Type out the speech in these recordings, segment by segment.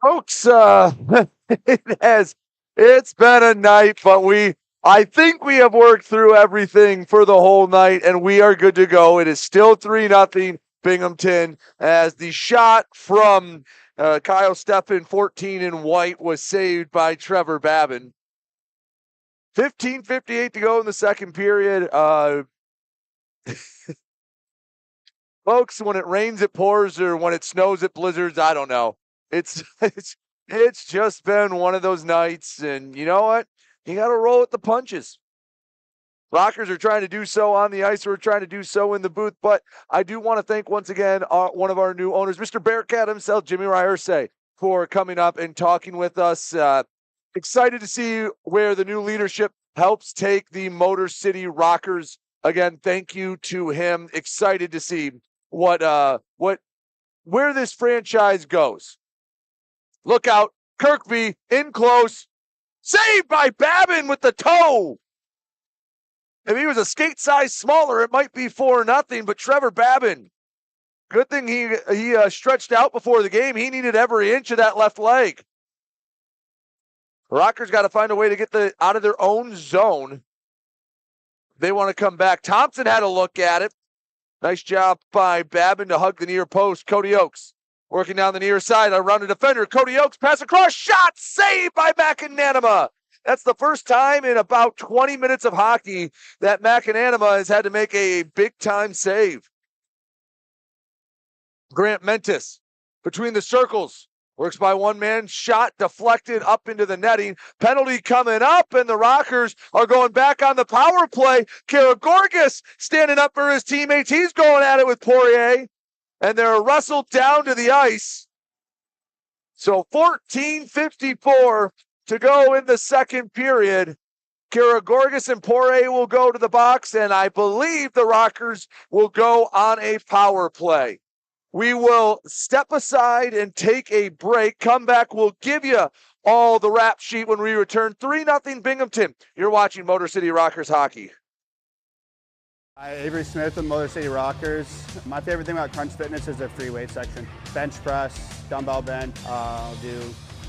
Folks, it's been a night, but I think we have worked through everything for the whole night, and we are good to go. It is still 3-0 Binghamton as the shot from Kyle Steffen, 14 in white, was saved by Trevor Babin. 15:58 to go in the second period. Folks, when it rains, it pours, or when it snows, it blizzards. I don't know. It's it's just been one of those nights, and you know what? You got to roll with the punches. Rockers are trying to do so on the ice. We're trying to do so in the booth. But I do want to thank once again one of our new owners, Mr. Bearcat himself, Jimmy Ryerse, for coming up and talking with us. Excited to see where the new leadership helps take the Motor City Rockers. Again, thank you to him. Excited to see where this franchise goes. Look out, Kirkby in close, saved by Babin with the toe. If he was a skate size smaller, it might be 4-0, but Trevor Babin, good thing he stretched out before the game. He needed every inch of that left leg. Rockers got to find a way to get out of their own zone. They want to come back. Thompson had a look at it. Nice job by Babin to hug the near post. Cody Oakes working down the near side around the defender. Cody Oakes pass across, shot, saved by McAnanima. That's the first time in about 20 minutes of hockey that McAnanima has had to make a big-time save. Grant Mentis between the circles. Works by one man, shot deflected up into the netting. Penalty coming up, and the Rockers are going back on the power play. Karagorgis standing up for his teammates. He's going at it with Poirier, and they're wrestled down to the ice. So 14:54 to go in the second period. Karagorgis and Poirier will go to the box, and I believe the Rockers will go on a power play. We will step aside and take a break. Come back. We'll give you all the rap sheet when we return. 3-0 Binghamton. You're watching Motor City Rockers hockey. Hi, Avery Smith with Motor City Rockers. My favorite thing about Crunch Fitness is their free weight section. Bench press, dumbbell bench, I'll do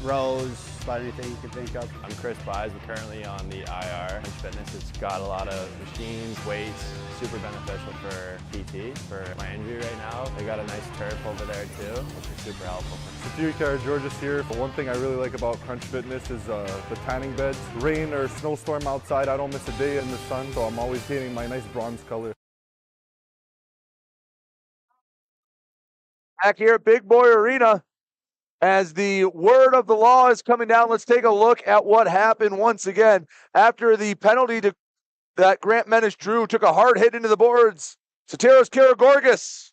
rows, about anything you can think of. I'm Chris Buys. We're currently on the IR. Crunch Fitness, it's got a lot of machines, weights, super beneficial for PT. For my injury right now, they got a nice turf over there too, which is super helpful. Georges here. One thing I really like about Crunch Fitness is the tanning beds. Rain or snowstorm outside, I don't miss a day in the sun, so I'm always getting my nice bronze color. Back here at Big Boy Arena, as the word of the law is coming down, let's take a look at what happened once again. After the penalty that Grant Menace drew, took a hard hit into the boards. Soteros Karagorgis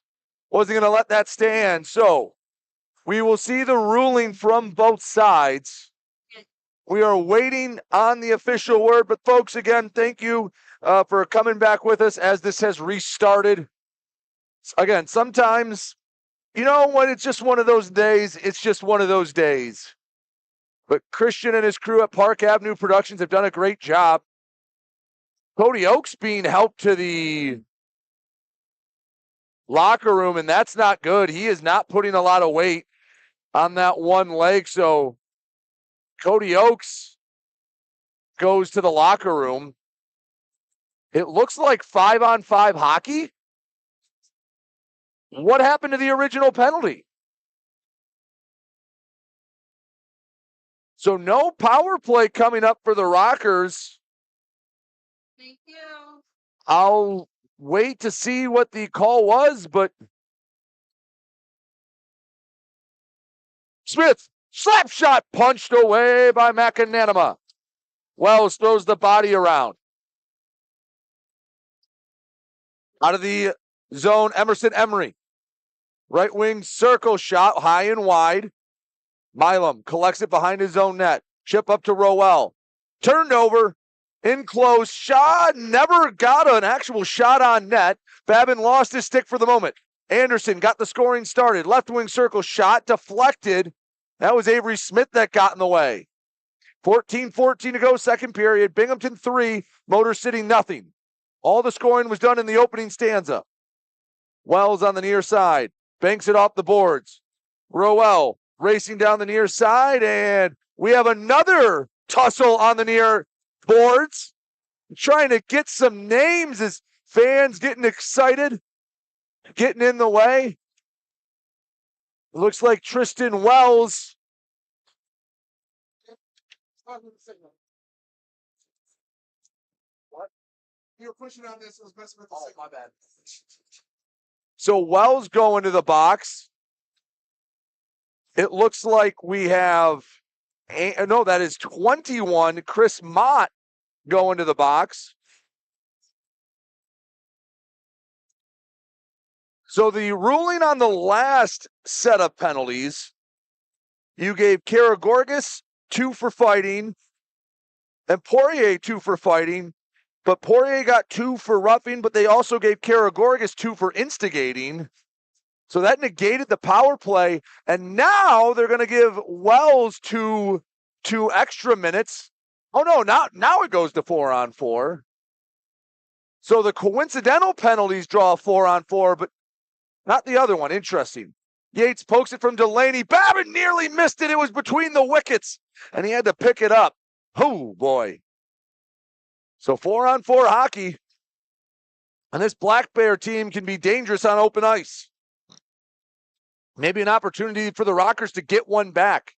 wasn't going to let that stand. So we will see the ruling from both sides. We are waiting on the official word. But folks, again, thank you for coming back with us as this has restarted. Again, sometimes, you know, when it's just one of those days, it's just one of those days. But Christian and his crew at Park Avenue Productions have done a great job. Cody Oakes being helped to the locker room, and that's not good. He is not putting a lot of weight on that one leg. So Cody Oakes goes to the locker room. It looks like 5-on-5 hockey. What happened to the original penalty? So no power play coming up for the Rockers. Thank you. I'll wait to see what the call was, but Smith, slap shot punched away by McAnanima. Wells throws the body around. Out of the zone, Emerson Emery. Right wing circle shot, high and wide. Milam collects it behind his own net. Chip up to Rowell. Turned over. In close. Shot. Never got an actual shot on net. Babin lost his stick for the moment. Anderson got the scoring started. Left wing circle shot. Deflected. That was Avery Smith that got in the way. 14:14 to go, second period. Binghamton 3, Motor City nothing. All the scoring was done in the opening stanza. Wells on the near side. Banks it off the boards. Rowell racing down the near side, and we have another tussle on the near boards. Trying to get some names as fans getting excited, getting in the way. It looks like Tristan Wells. What? You were pushing on this. It was messing with the signal. My bad. So Wells going to the box. It looks like we have, no, that is 21. Chris Mott going to the box. So the ruling on the last set of penalties, you gave Karagorgis 2 for fighting and Poirier 2 for fighting, but Poirier got 2 for roughing, but they also gave Karagorgis 2 for instigating. So that negated the power play, and now they're going to give Wells two extra minutes. Oh, no, now it goes to 4-on-4. So the coincidental penalties draw a 4-on-4, but not the other one. Interesting. Yates pokes it from Delaney. Babin nearly missed it. It was between the wickets, and he had to pick it up. Oh, boy. So 4-on-4 hockey, and this Black Bear team can be dangerous on open ice. Maybe an opportunity for the Rockers to get one back.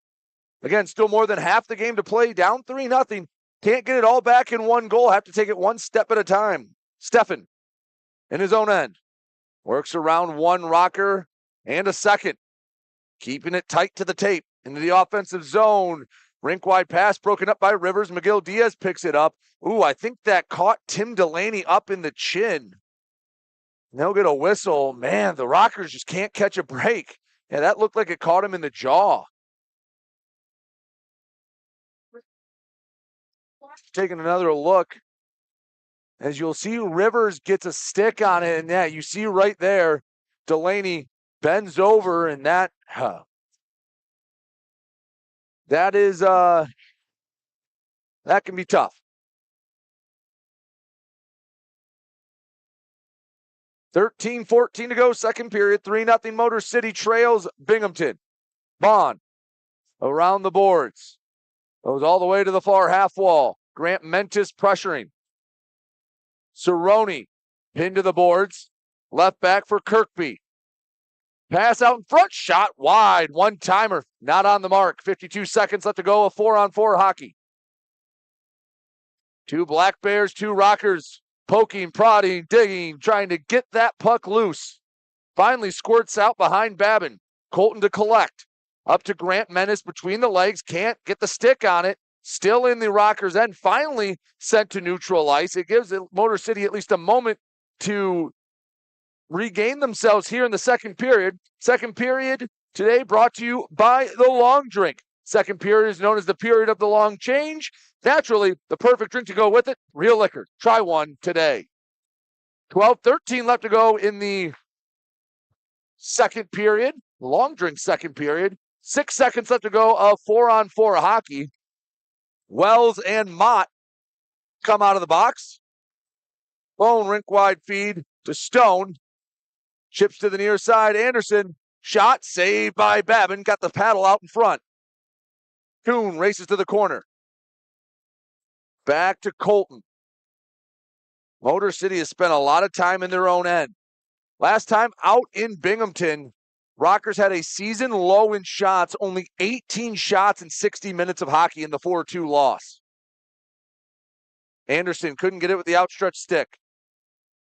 Again, still more than half the game to play, down 3-0. Can't get it all back in one goal. Have to take it one step at a time. Steffen in his own end. Works around one Rocker and a second. Keeping it tight to the tape. Into the offensive zone. Rink-wide pass broken up by Rivers. Miguel Diaz picks it up. Ooh, I think that caught Tim Delaney up in the chin. They'll get a whistle. Man, the Rockers just can't catch a break. Yeah, that looked like it caught him in the jaw. Taking another look. As you'll see, Rivers gets a stick on it. And yeah, you see right there, Delaney bends over, and that is, that can be tough. 13-14 to go, second period. 3-0 Motor City trails Binghamton. Bond around the boards. Goes all the way to the far half wall. Grant Mentis pressuring. Cerrone pinned to the boards. Left back for Kirkby. Pass out in front. Shot wide. One-timer. Not on the mark. 52 seconds left to go. A 4-on-4 hockey. 2 Black Bears, 2 Rockers. Poking, prodding, digging, trying to get that puck loose. Finally squirts out behind Babin. Colton to collect. Up to Grant Menace between the legs. Can't get the stick on it. Still in the Rockers' end. Finally sent to neutral ice. It gives Motor City at least a moment to regain themselves here in the second period. Second period today brought to you by The Long Drink. Second period is known as the period of the long change. Naturally, the perfect drink to go with it, real liquor. Try one today. 12-13 left to go in the second period. Long drink second period. 6 seconds left to go of 4-on-4 hockey. Wells and Mott come out of the box. Lone rink-wide feed to Stone. Chips to the near side. Anderson. Shot saved by Babin. Got the paddle out in front. Kuhn races to the corner. Back to Colton. Motor City has spent a lot of time in their own end. Last time out in Binghamton, Rockers had a season low in shots, only 18 shots in 60 minutes of hockey in the 4-2 loss. Anderson couldn't get it with the outstretched stick.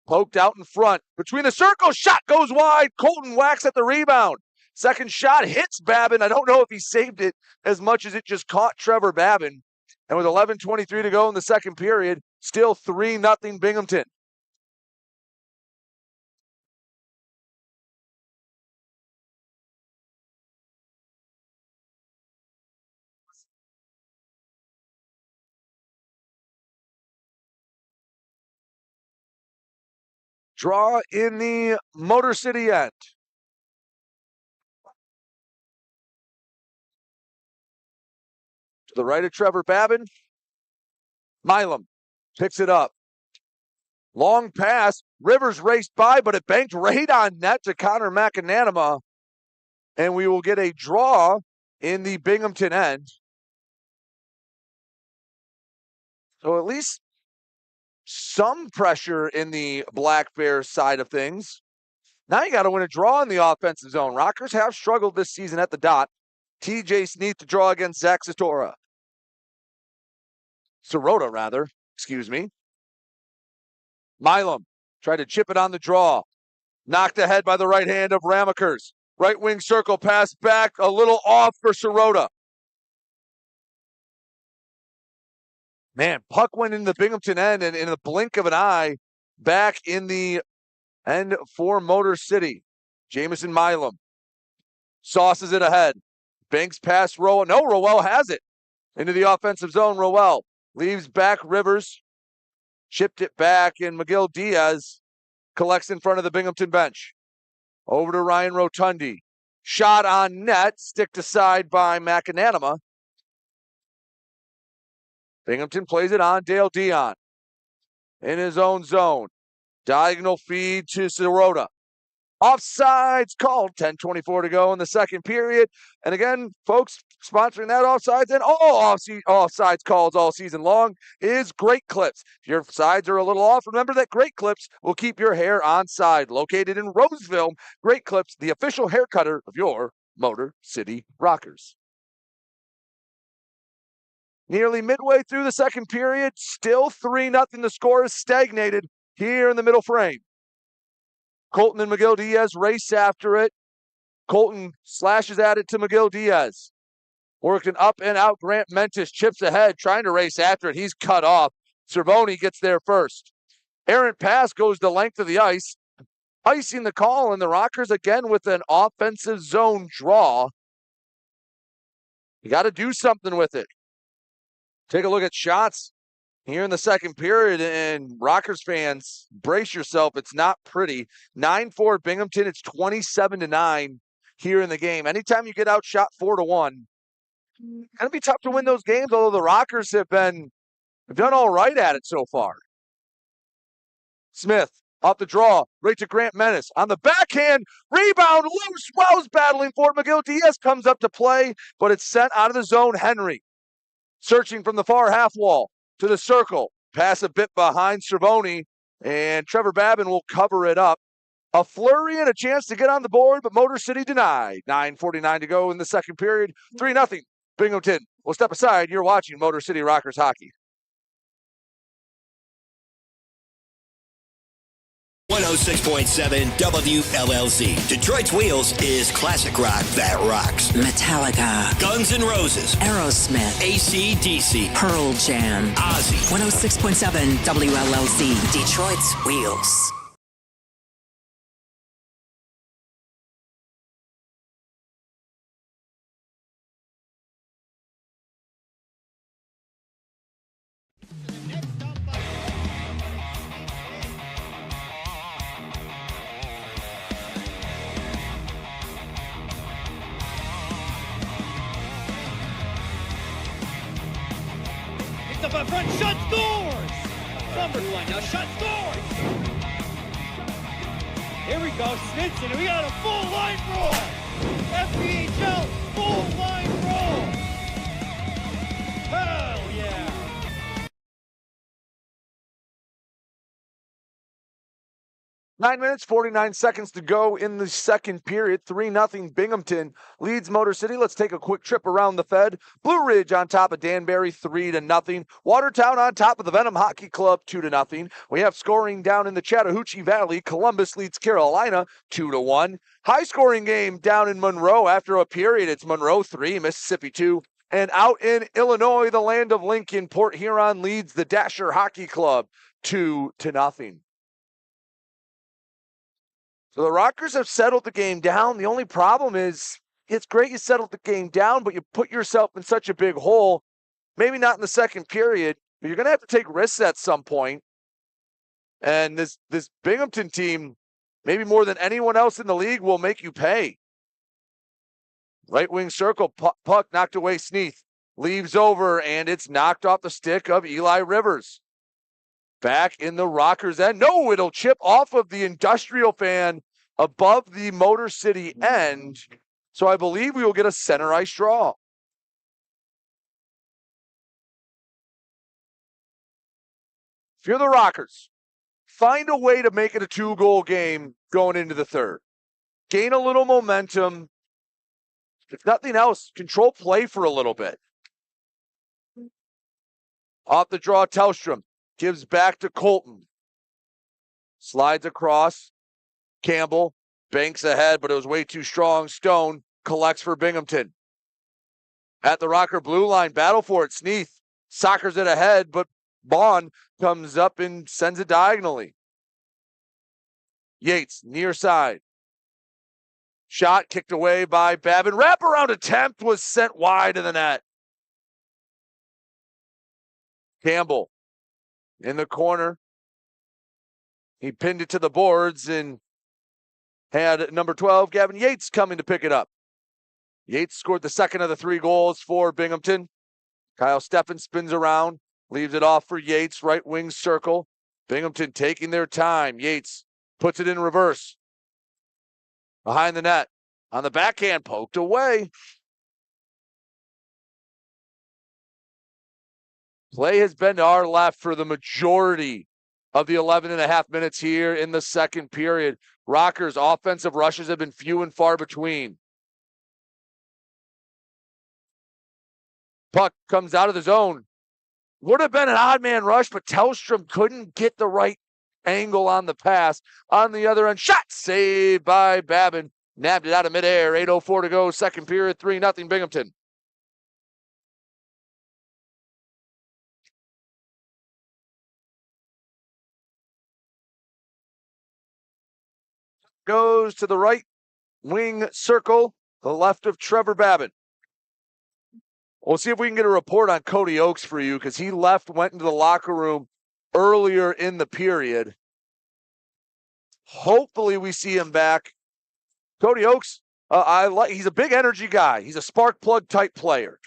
Poked out in front. Between the circles, shot goes wide. Colton whacks at the rebound. Second shot hits Babin. I don't know if he saved it as much as it just caught Trevor Babin. And with 11:23 to go in the second period, still 3-0 Binghamton. Draw in the Motor City end. To the right of Trevor Babin. Milam picks it up. Long pass. Rivers raced by, but it banked right on net to Connor McAnanama. And we will get a draw in the Binghamton end. So at least some pressure in the Black Bears side of things. Now you got to win a draw in the offensive zone. Rockers have struggled this season at the dot. TJ Sneath to draw against Zach Sirota, excuse me. Milam tried to chip it on the draw. Knocked ahead by the right hand of Ramakers. Right wing circle pass back, a little off for Sirota. Man, puck went in the Binghamton end, and in a blink of an eye, back in the end for Motor City. Jamison Milam sauces it ahead. Banks past Rowell. No, Rowell has it. Into the offensive zone, Rowell leaves back Rivers. Chipped it back, and Miguel Diaz collects in front of the Binghamton bench. Over to Ryan Rotundi. Shot on net, sticked aside by McAnanama. Binghamton plays it on Dale Dion. In his own zone. Diagonal feed to Sirota. Offsides called. 10:24 to go in the second period. And again, folks, sponsoring that offsides and all offsides calls all season long is Great Clips. If your sides are a little off, remember that Great Clips will keep your hair on side. Located in Roseville, Great Clips, the official hair cutter of your Motor City Rockers. Nearly midway through the second period, still 3-0. The score is stagnated here in the middle frame. Colton and Miguel Diaz race after it. Colton slashes at it to Miguel Diaz. Working up and out, Grant Mentis chips ahead, trying to race after it. He's cut off. Cervoni gets there first. Errant pass goes the length of the ice. Icing the call, and the Rockers again with an offensive zone draw. You got to do something with it. Take a look at shots here in the second period, and Rockers fans, brace yourself. It's not pretty. 9-4 Binghamton. It's 27-9 here in the game. Anytime you get outshot 4-1, gonna be tough to win those games. Although the Rockers have done all right at it so far. Smith off the draw, right to Grant Menace on the backhand, rebound loose. Wells battling for it. Miguel Diaz comes up to play, but it's sent out of the zone. Henry searching from the far half wall to the circle. Pass a bit behind Cervoni, and Trevor Babin will cover it up. A flurry and a chance to get on the board, but Motor City denied. 9:49 to go in the second period. 3-0 Binghamton. We'll step aside. You're watching Motor City Rockers hockey. 106.7 WLLZ. Detroit's Wheels is classic rock that rocks. Metallica, Guns N' Roses, Aerosmith, AC/DC, Pearl Jam, Ozzy. 106.7 WLLZ. Detroit's Wheels. Up in front, shot scores! Numbers one, now shot scores! Here we go, Snitson, and we got a full line roll! FPHL, full line roll! Hell yeah! 9 minutes, 49 seconds to go in the second period. 3-0 Binghamton leads Motor City. Let's take a quick trip around the Fed. Blue Ridge on top of Danbury, 3-0. Watertown on top of the Venom Hockey Club, 2-0. We have scoring down in the Chattahoochee Valley. Columbus leads Carolina, 2-1. High scoring game down in Monroe after a period. It's Monroe 3, Mississippi 2. And out in Illinois, the land of Lincoln, Port Huron leads the Dasher Hockey Club, 2-0. So the Rockers have settled the game down. The only problem is it's great you settled the game down, but you put yourself in such a big hole. Maybe not in the second period, but you're going to have to take risks at some point. And this Binghamton team, maybe more than anyone else in the league, will make you pay. Right wing circle, puck knocked away. Sneath leaves over, and it's knocked off the stick of Eli Rivers. Back in the Rockers end. No, it'll chip off of the industrial fan above the Motor City end. So I believe we will get a center ice draw. If you're the Rockers, find a way to make it a 2-goal game going into the third. Gain a little momentum. If nothing else, control play for a little bit. Off the draw, Tellstrom gives back to Colton. Slides across. Campbell banks ahead, but it was way too strong. Stone collects for Binghamton. At the Rocker blue line, battle for it. Sneath soccers it ahead, but Bond comes up and sends it diagonally. Yates, near side. Shot kicked away by Babin. Wraparound attempt was sent wide of the net. Campbell in the corner. He pinned it to the boards and had number 12, Gavin Yates, coming to pick it up. Yates scored the second of the 3 goals for Binghamton. Kyle Steffen spins around, leaves it off for Yates, right wing circle. Binghamton taking their time. Yates puts it in reverse. Behind the net. On the backhand, poked away. Play has been to our left for the majority of the 11.5 minutes here in the second period. Rockers' offensive rushes have been few and far between. Puck comes out of the zone. Would have been an odd man rush, but Tellstrom couldn't get the right angle on the pass. On the other end, shot saved by Babin. Nabbed it out of midair. 8:04 to go. Second period, 3-0 Binghamton. Goes to the right wing circle, the left of Trevor Babin. We'll see if we can get a report on Cody Oakes for you, because he went into the locker room earlier in the period. Hopefully we see him back. Cody Oakes, he's a big energy guy. He's a spark plug type player.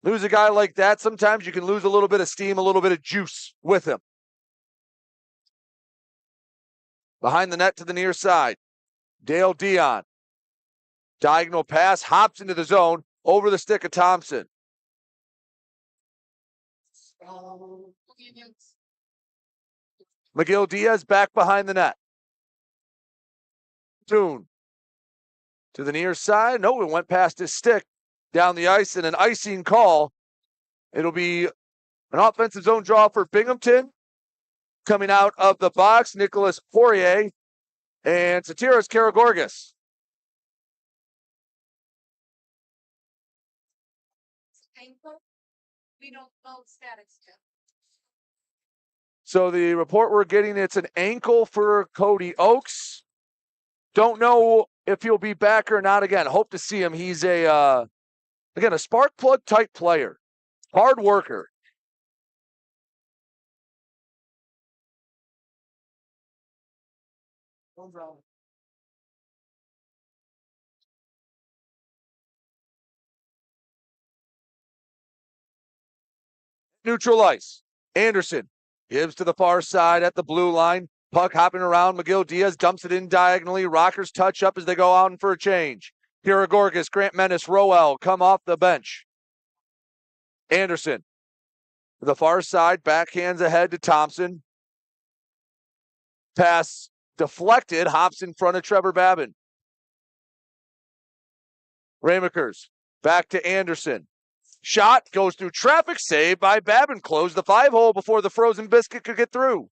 Lose a guy like that, sometimes you can lose a little bit of steam, a little bit of juice with him. Behind the net to the near side. Dale Dion. Diagonal pass, hops into the zone, over the stick of Thompson. McGill Diaz back behind the net. Toon to the near side. No, it went past his stick down the ice, and an icing call. It'll be an offensive zone draw for Binghamton. Coming out of the box, Nicholas Poirier and Satiras Karagorgis. We don't know status yet. So the report we're getting, it's an ankle for Cody Oakes. Don't know if he'll be back or not again. Hope to see him. He's a spark plug type player. Hard worker. Neutral ice. Anderson gives to the far side at the blue line. Puck hopping around. McGill Diaz dumps it in diagonally. Rockers touch up as they go out for a change. Kiragorgis, Grant Menace, Roel come off the bench. Anderson to the far side. Backhands ahead to Thompson. Pass deflected. Hops in front of Trevor Babin. Ramakers back to Anderson. Shot goes through traffic, saved by Babin. Closed the 5-hole before the frozen biscuit could get through.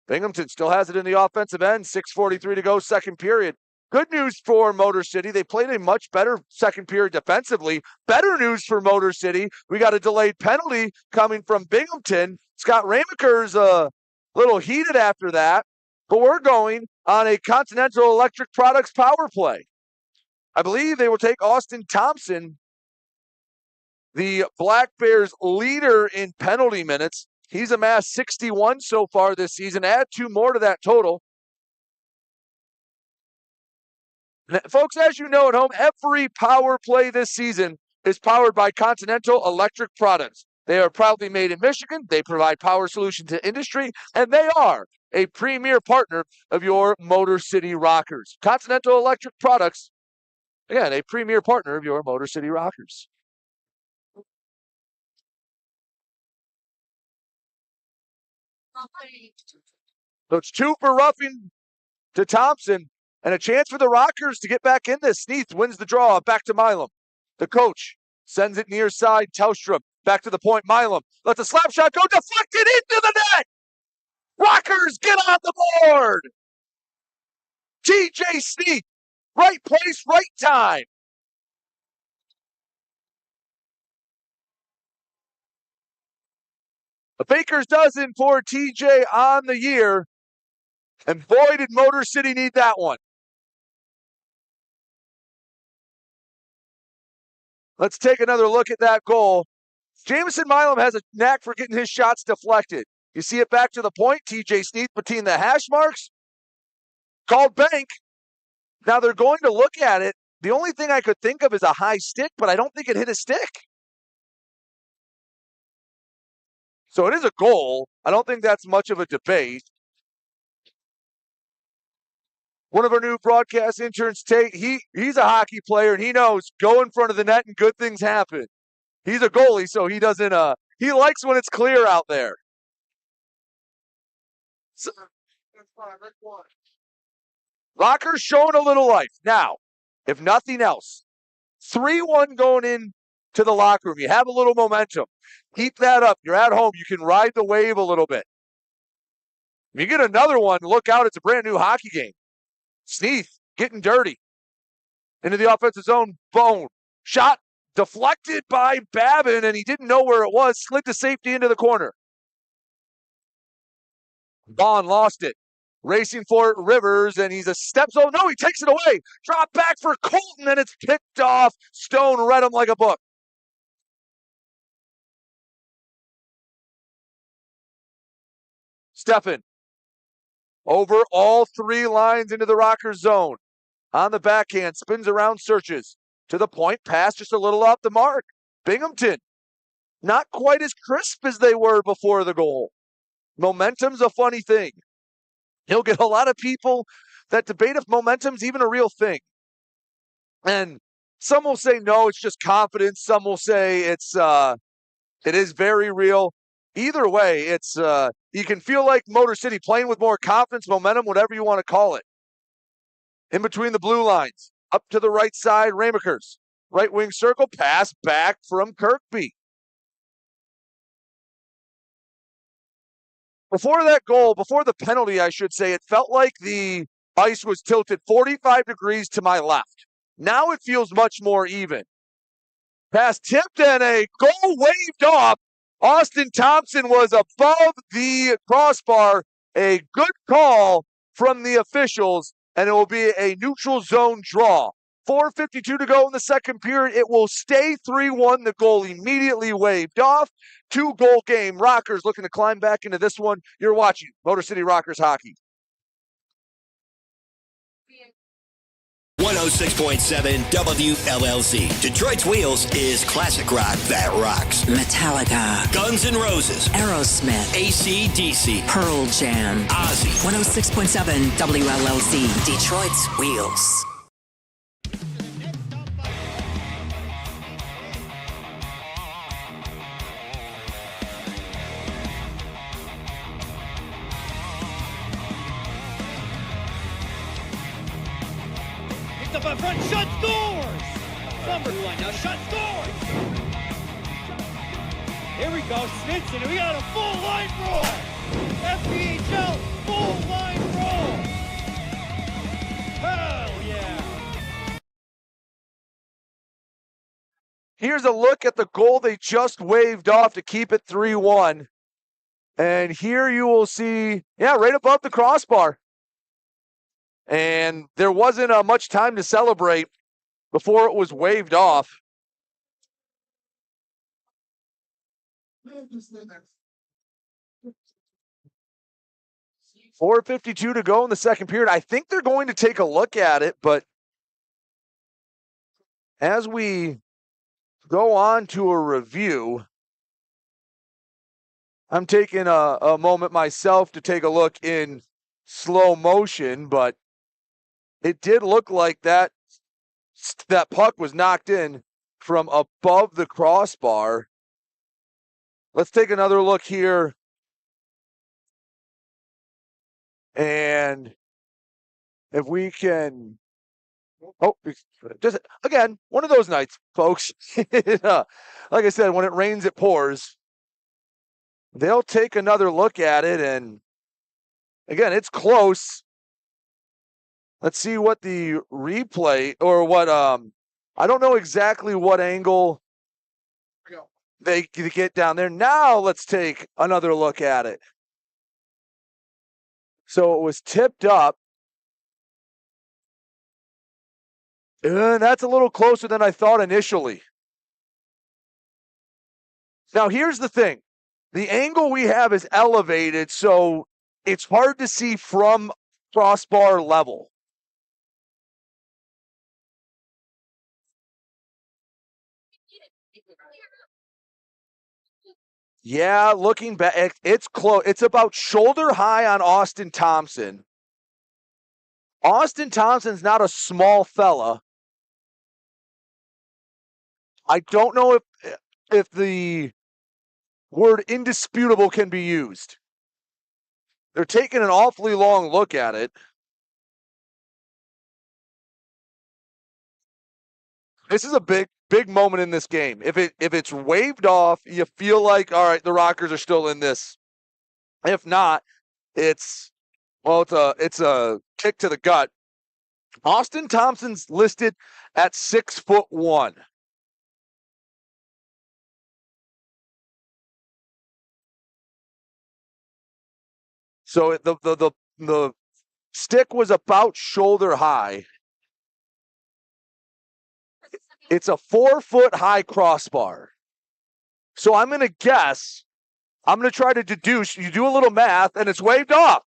Binghamton still has it in the offensive end. 6:43 to go, second period. Good news for Motor City. They played a much better second period defensively. Better news for Motor City. We got a delayed penalty coming from Binghamton. Scott Ramakers a little heated after that. But we're going on a Continental Electric Products power play. I believe they will take Austin Thompson, the Black Bears leader in penalty minutes. He's amassed 61 so far this season. Add 2 more to that total. Folks, as you know at home, every power play this season is powered by Continental Electric Products. They are proudly made in Michigan. They provide power solutions to industry, and they are a premier partner of your Motor City Rockers. Continental Electric Products, Again, a premier partner of your Motor City Rockers. So it's 2 for roughing to Thompson, and a chance for the Rockers to get back in this. Sneath wins the draw. Back to Milam. The coach sends it near side. Telstra back to the point. Milam lets a slap shot go. Deflected into the net. Rockers get on the board. TJ Sneath. Right place, right time. A baker's dozen for TJ on the year. And boy, did Motor City need that one. Let's take another look at that goal. Jamison Milam has a knack for getting his shots deflected. You see it back to the point. TJ Sneath between the hash marks. Called bank. Now they're going to look at it. The only thing I could think of is a high stick, but I don't think it hit a stick. So it is a goal. I don't think that's much of a debate. One of our new broadcast interns, Tate, he's a hockey player, and he knows go in front of the net and good things happen. He's a goalie, so he doesn't, he likes when it's clear out there. So, Rockers showing a little life. Now, if nothing else, 3-1 going in to the locker room. You have a little momentum. Keep that up. You're at home. You can ride the wave a little bit. If you get another one, look out. It's a brand new hockey game. Sneath getting dirty. Into the offensive zone. Bone. Shot deflected by Babin, and he didn't know where it was. Slid to safety into the corner. Bond lost it. Racing for it, Rivers, and he's a step zone. No, he takes it away. Drop back for Colton, and it's picked off. Stone read him like a book. Steffen. Over all 3 lines into the Rockers zone. On the backhand, spins around, searches. To the point, pass just a little off the mark. Binghamton. Not quite as crisp as they were before the goal. Momentum's a funny thing. He'll get a lot of people that debate if momentum's even a real thing. And some will say, no, it's just confidence. Some will say it is very real. Either way, it's you can feel like Motor City playing with more confidence, momentum, whatever you want to call it. In between the blue lines, up to the right side, Ramakers. Right wing circle, pass back from Kirkby. Before that goal, before the penalty, I should say, it felt like the ice was tilted 45 degrees to my left. Now it feels much more even. Pass tipped and a goal waved off. Austin Thompson was above the crossbar. A good call from the officials, and it will be a neutral zone draw. 4:52 to go in the second period. It will stay 3-1. The goal immediately waved off. 2-goal game. Rockers looking to climb back into this one. You're watching Motor City Rockers hockey. 106.7 WLLZ. Detroit's Wheels is classic rock that rocks. Metallica, Guns N' Roses, Aerosmith, AC/DC, Pearl Jam. Ozzy. 106.7 WLLZ. Detroit's Wheels. Up in front, shot scores! Number one, now shot scores! Here we go, Snitson, we got a full line roll! FPHL, full line roll! Hell yeah! Here's a look at the goal they just waved off to keep it 3-1. And here you will see, right above the crossbar. And there wasn't much time to celebrate before it was waved off. $4:52 to go in the second period. I think they're going to take a look at it, but as we go on to a review, I'm taking a moment myself to take a look in slow motion, but it did look like that that puck was knocked in from above the crossbar. Let's take another look here. And if we can, just again, one of those nights, folks. Like I said, when it rains, it pours. They'll take another look at it, and again, it's close. Let's see what the replay or what I don't know exactly what angle they get down there. Now let's take another look at it. So it was tipped up. And that's a little closer than I thought initially. Now here's the thing. The angle we have is elevated, so it's hard to see from crossbar level. Yeah, looking back, it's close. It's about shoulder high on Austin Thompson. Austin Thompson's not a small fella. I don't know if the word indisputable can be used. They're taking an awfully long look at it. This is a big moment in this game. If it's waved off, you feel like, all right, the Rockers are still in this. If not, it's a kick to the gut. Austin Thompson's listed at 6'1". So the stick was about shoulder high. It's a 4-foot high crossbar. So I'm going to guess, I'm going to try to deduce, you do a little math, and it's waved off.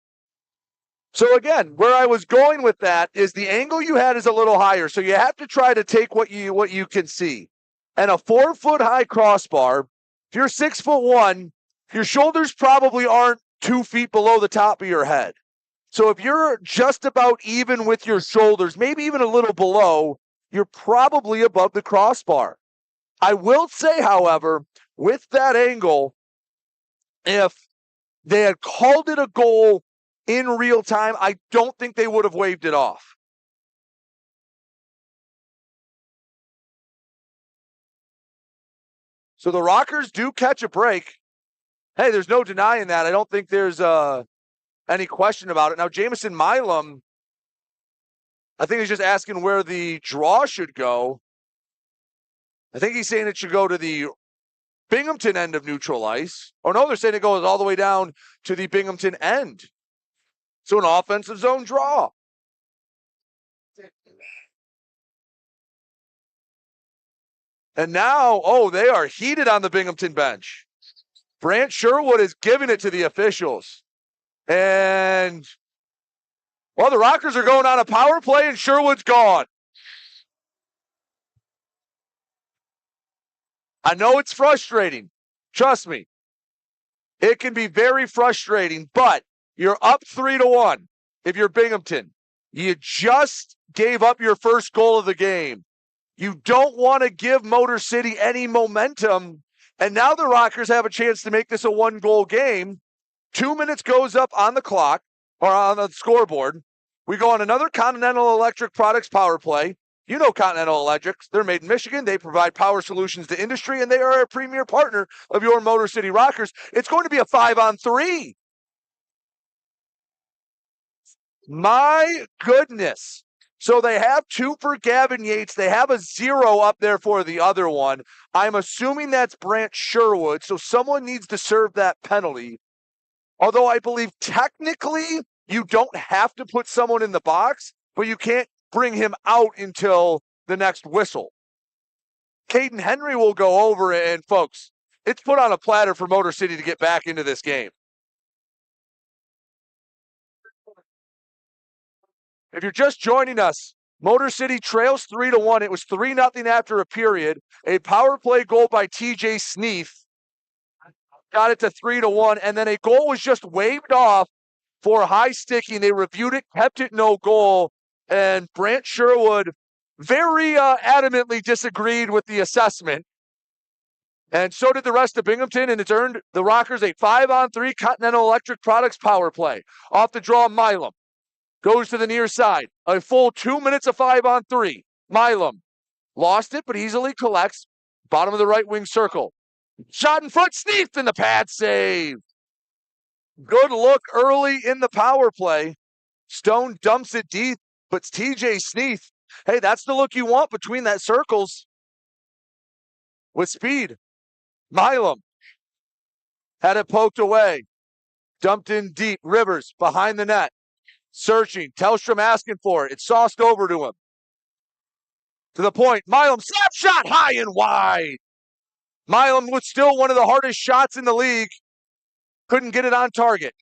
So again, where I was going with that is the angle you had is a little higher. So you have to try to take what you can see. And a 4-foot high crossbar, if you're 6'1", your shoulders probably aren't 2 feet below the top of your head. So if you're just about even with your shoulders, maybe even a little below, you're probably above the crossbar. I will say, however, with that angle, if they had called it a goal in real time, I don't think they would have waved it off. So the Rockers do catch a break. Hey, there's no denying that. I don't think there's any question about it. Now, Jamison Milam, I think he's just asking where the draw should go. I think he's saying it should go to the Binghamton end of neutral ice. Oh, no, they're saying it goes all the way down to the Binghamton end. So an offensive zone draw. And now, they are heated on the Binghamton bench. Brant Sherwood is giving it to the officials. And, the Rockers are going on a power play and Sherwood's gone. I know it's frustrating. Trust me. It can be very frustrating, but you're up 3-1 if you're Binghamton. You just gave up your first goal of the game. You don't want to give Motor City any momentum. And now the Rockers have a chance to make this a 1-goal game. 2 minutes goes up on the clock or on the scoreboard. We go on another Continental Electric Products power play. You know Continental Electrics. They're made in Michigan. They provide power solutions to industry, and they are a premier partner of your Motor City Rockers. It's going to be a 5-on-3. My goodness. So they have 2 for Gavin Yates. They have a 0 up there for the other one. I'm assuming that's Brant Sherwood, so someone needs to serve that penalty. Although I believe technically you don't have to put someone in the box, but you can't bring him out until the next whistle. Caden Henry will go over, and folks, it's put on a platter for Motor City to get back into this game. If you're just joining us, Motor City trails 3-1. It was 3-0 after a period. A power play goal by TJ Sneath got it to 3-1, and then a goal was just waved off for high sticking. They reviewed it, kept it no goal, and Brant Sherwood very adamantly disagreed with the assessment. And so did the rest of Binghamton, and it's earned the Rockers a 5-on-3 Continental Electric Products power play. Off the draw, Milam goes to the near side. A full 2 minutes of 5-on-3. Milam lost it, but easily collects. Bottom of the right wing circle. Shot in front, Sneath in the pad save. Good look early in the power play. Stone dumps it deep, but TJ Sneath, hey, that's the look you want between that circles. With speed. Milam had it poked away. Dumped in deep. Rivers behind the net. Searching. Tellstrom asking for it. It's sauced over to him. To the point. Milam slap shot high and wide. Milam was still one of the hardest shots in the league. Couldn't get it on target.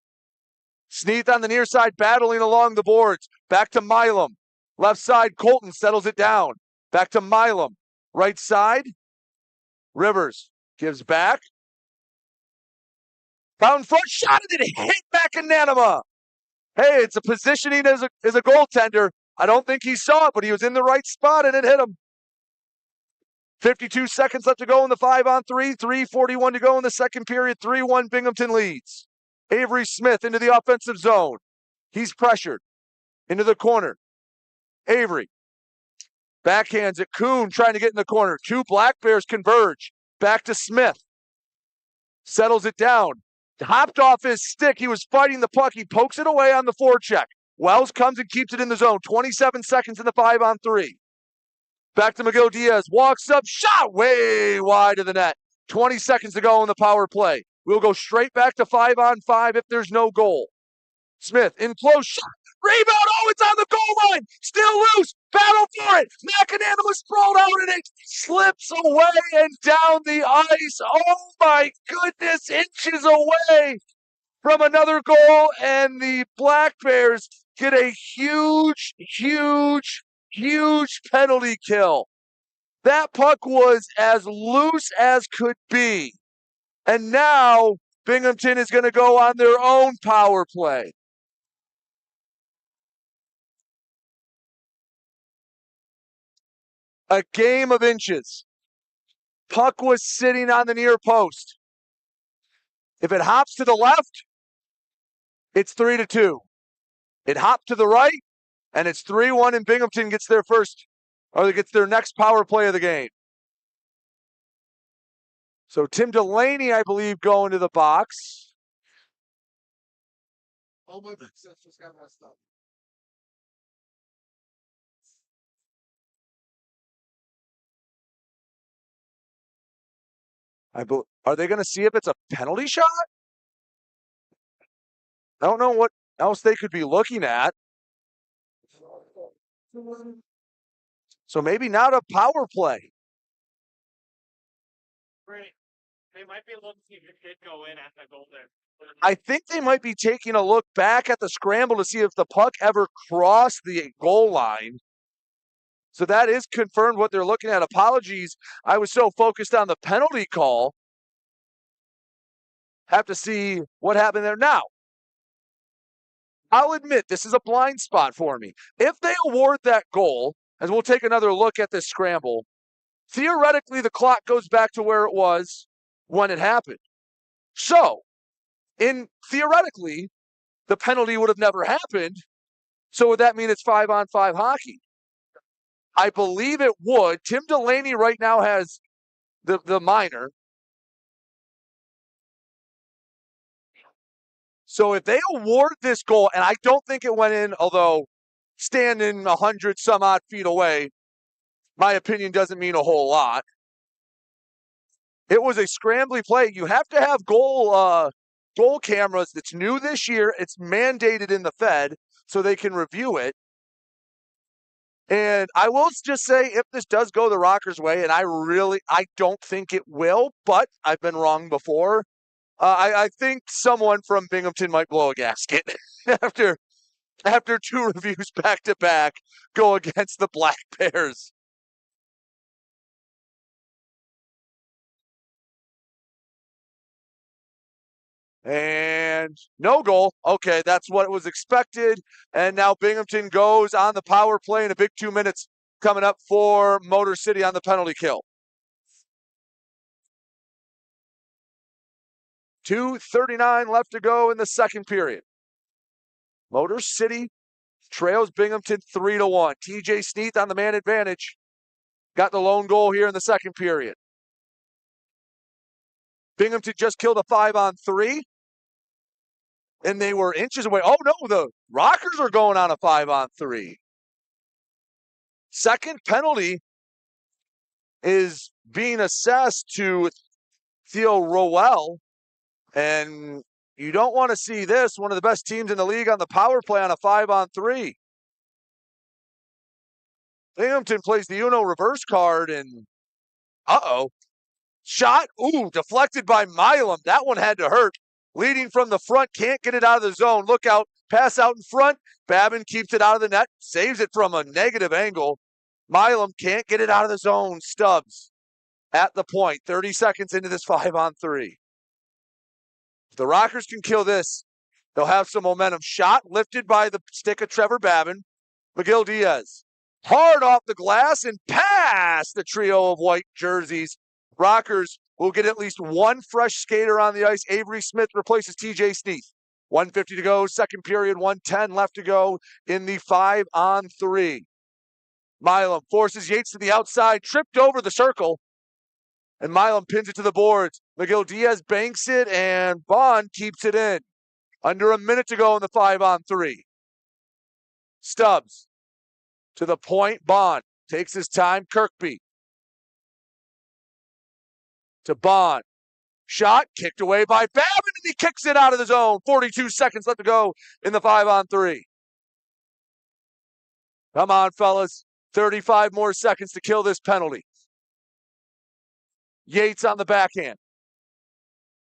Sneath on the near side battling along the boards. Back to Milam. Left side, Colton settles it down. Back to Milam. Right side. Rivers gives back. Found front shot and it hit Macananima. Hey, it's a positioning as a goaltender. I don't think he saw it, but he was in the right spot and it hit him. 52 seconds left to go in the 5-on-3. 3:41 to go in the second period. 3-1 Binghamton leads. Avery Smith into the offensive zone. He's pressured. Into the corner. Avery. Backhands it. Kuhn trying to get in the corner. Two Black Bears converge. Back to Smith. Settles it down. Hopped off his stick. He was fighting the puck. He pokes it away on the forecheck. Wells comes and keeps it in the zone. 27 seconds in the 5-on-3. Back to Miguel Diaz. Walks up. Shot way wide of the net. 20 seconds to go in the power play. We'll go straight back to 5-on-5 if there's no goal. Smith in close shot. Rebound. Oh, it's on the goal line. Still loose. Battle for it. Macananima sprawled out and it slips away and down the ice. Oh my goodness. Inches away from another goal. And the Black Bears get a huge, huge, huge penalty kill. That puck was as loose as could be. And now Binghamton is going to go on their own power play. A game of inches. Puck was sitting on the near post. If it hops to the left, it's 3-2. It hopped to the right, and it's 3-1, and Binghamton gets their next power play of the game. So Tim Delaney, I believe, going to the box. Oh, my goodness, just got messed up. Are they going to see if it's a penalty shot? I don't know what else they could be looking at. So maybe not a power play. They might be looking if it did go in at the goal there. I think they might be taking a look back at the scramble to see if the puck ever crossed the goal line. So that is confirmed what they're looking at. Apologies. I was so focused on the penalty call. Have to see what happened there. Now, I'll admit this is a blind spot for me. If they award that goal, as we'll take another look at this scramble, theoretically the clock goes back to where it was when it happened. So, theoretically, the penalty would have never happened. So would that mean it's 5-on-5 hockey? I believe it would. Tim Delaney right now has the minor. So if they award this goal, and I don't think it went in, although standing 100 some odd feet away, my opinion doesn't mean a whole lot. It was a scrambly play. You have to have goal cameras. That's new this year. It's mandated in the Fed so they can review it. And I will just say, if this does go the Rockers' way, and I don't think it will, but I've been wrong before. I think someone from Binghamton might blow a gasket after two reviews back to back go against the Black Bears. And no goal. Okay, that's what was expected. And now Binghamton goes on the power play in a big 2 minutes. coming up for Motor City on the penalty kill. 2:39 left to go in the second period. Motor City trails Binghamton 3-1. TJ Sneath on the man advantage. Got the lone goal here in the second period. Binghamton just killed a 5-on-3. And they were inches away. Oh, no, the Rockers are going on a 5-on-3. Second penalty is being assessed to Theo Rowell. And you don't want to see this. One of the best teams in the league on the power play on a 5-on-3. Binghamton plays the Uno reverse card, and shot. Ooh, deflected by Milam. That one had to hurt. Leading from the front, can't get it out of the zone. Look out, pass out in front. Babin keeps it out of the net, saves it from a negative angle. Milam can't get it out of the zone. Stubbs at the point, 30 seconds into this 5-on-3. If the Rockers can kill this, they'll have some momentum. Shot lifted by the stick of Trevor Babin. Miguel Diaz, hard off the glass and past the trio of white jerseys. Rockers will get at least one fresh skater on the ice. Avery Smith replaces TJ Sneath. 1:50 to go, second period, 1:10 left to go in the 5-on-3. Milam forces Yates to the outside, tripped over the circle, and Milam pins it to the boards. Miguel Diaz banks it, and Bond keeps it in. Under a minute to go in the 5-on-3. Stubbs to the point. Bond takes his time. Kirkby to Bond. Shot kicked away by Babin, and he kicks it out of the zone. 42 seconds left to go in the 5-on-3. Come on, fellas. 35 more seconds to kill this penalty. Yates on the backhand.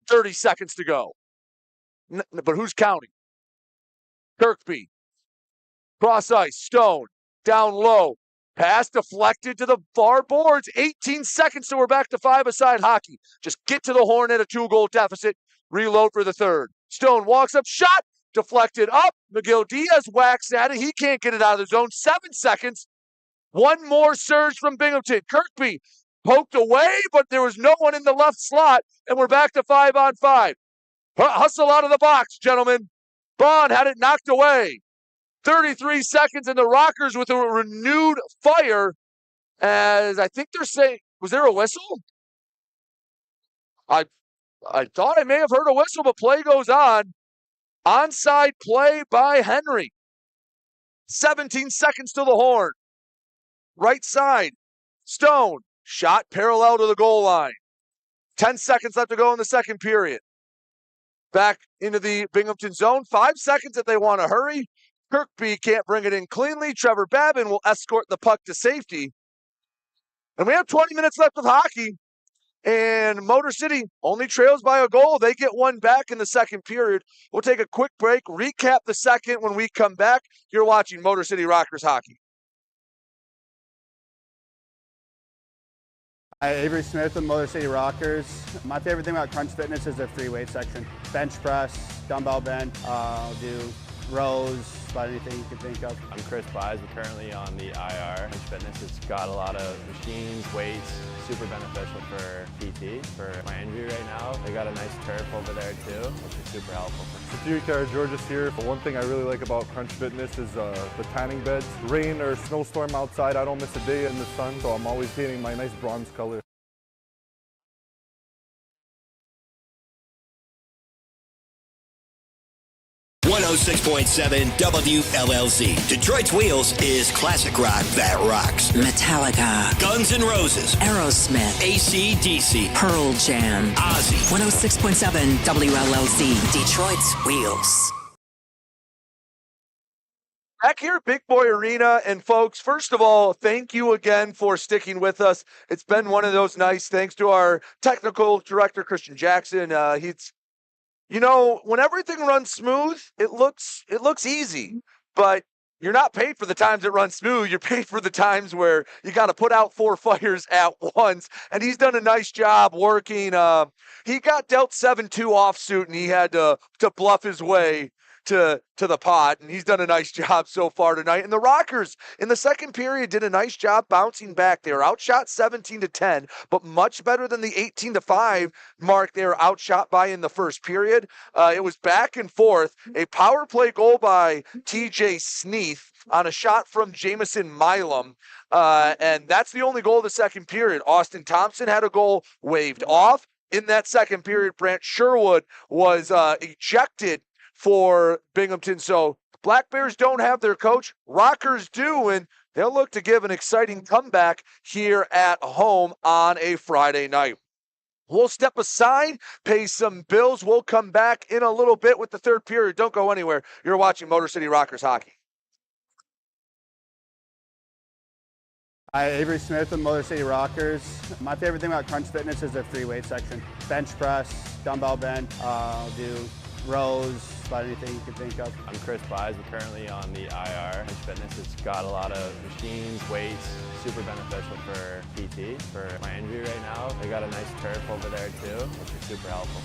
30 seconds to go. But who's counting? Kirkby. Cross ice. Stone. Down low. Pass deflected to the far boards. 18 seconds, so we're back to 5-a-side hockey. Just get to the horn at a 2-goal deficit. Reload for the third. Stone walks up. Shot. Deflected up. Miguel Diaz whacks at it. He can't get it out of the zone. 7 seconds. One more surge from Binghamton. Kirkby poked away, but there was no one in the left slot, and we're back to 5-on-5. Hustle out of the box, gentlemen. Bond had it knocked away. 33 seconds, and the Rockers with a renewed fire, as I think they're saying, was there a whistle? I thought I may have heard a whistle, but play goes on. Onside play by Henry. 17 seconds to the horn. Right side. Stone. Shot parallel to the goal line. 10 seconds left to go in the second period. Back into the Binghamton zone. 5 seconds if they want to hurry. Kirkby can't bring it in cleanly. Trevor Babin will escort the puck to safety. And we have 20 minutes left of hockey. And Motor City only trails by a goal. They get one back in the second period. We'll take a quick break, recap the second when we come back. You're watching Motor City Rockers hockey. Hi, Avery Smith with Motor City Rockers. My favorite thing about Crunch Fitness is their free weight section. Bench press, dumbbell bench, do rows, about anything you can think of. I'm Chris Buys. We're currently on the IR. Crunch Fitness, it's got a lot of machines, weights, super beneficial for PT, for my injury right now. They got a nice turf over there too, which is super helpful. George's here. One thing I really like about Crunch Fitness is the tanning beds. Rain or snowstorm outside, I don't miss a day in the sun, so I'm always getting my nice bronze color. .7 WLLZ. Detroit's Wheels is classic rock that rocks. Metallica, Guns N' Roses, Aerosmith, AC/DC, Pearl Jam. Ozzy. 106.7 WLLZ, Detroit's Wheels. Back here at Big Boy Arena, and folks, first of all, thank you again for sticking with us. It's been one of those nights. Thanks to our technical director, Christian Jackson. You know, when everything runs smooth, it looks easy, but you're not paid for the times it runs smooth. You're paid for the times where you got to put out 4 fires at once, and he's done a nice job working. He got dealt 7-2 offsuit, and he had to bluff his way to the pot, and he's done a nice job so far tonight. And the Rockers in the second period did a nice job bouncing back. They were outshot 17-10, but much better than the 18-5 mark they were outshot by in the first period. It was back and forth. A power play goal by TJ Sneath on a shot from Jamison Milam. And that's the only goal of the second period. Austin Thompson had a goal waved off. In that second period, Brant Sherwood was ejected for Binghamton. So Black Bears don't have their coach. Rockers do, and they'll look to give an exciting comeback here at home on a Friday night. We'll step aside, pay some bills. We'll come back in a little bit with the third period. Don't go anywhere. You're watching Motor City Rockers hockey. Hi, Avery Smith with Motor City Rockers. My favorite thing about Crunch Fitness is their free weight section. Bench press, dumbbell bench, do rows, about anything you can think of. I'm Chris Buys. We're currently on the IR. Crunch Fitness, it's got a lot of machines, weights, super beneficial for PT, for my injury right now. They got a nice turf over there too, which is super helpful.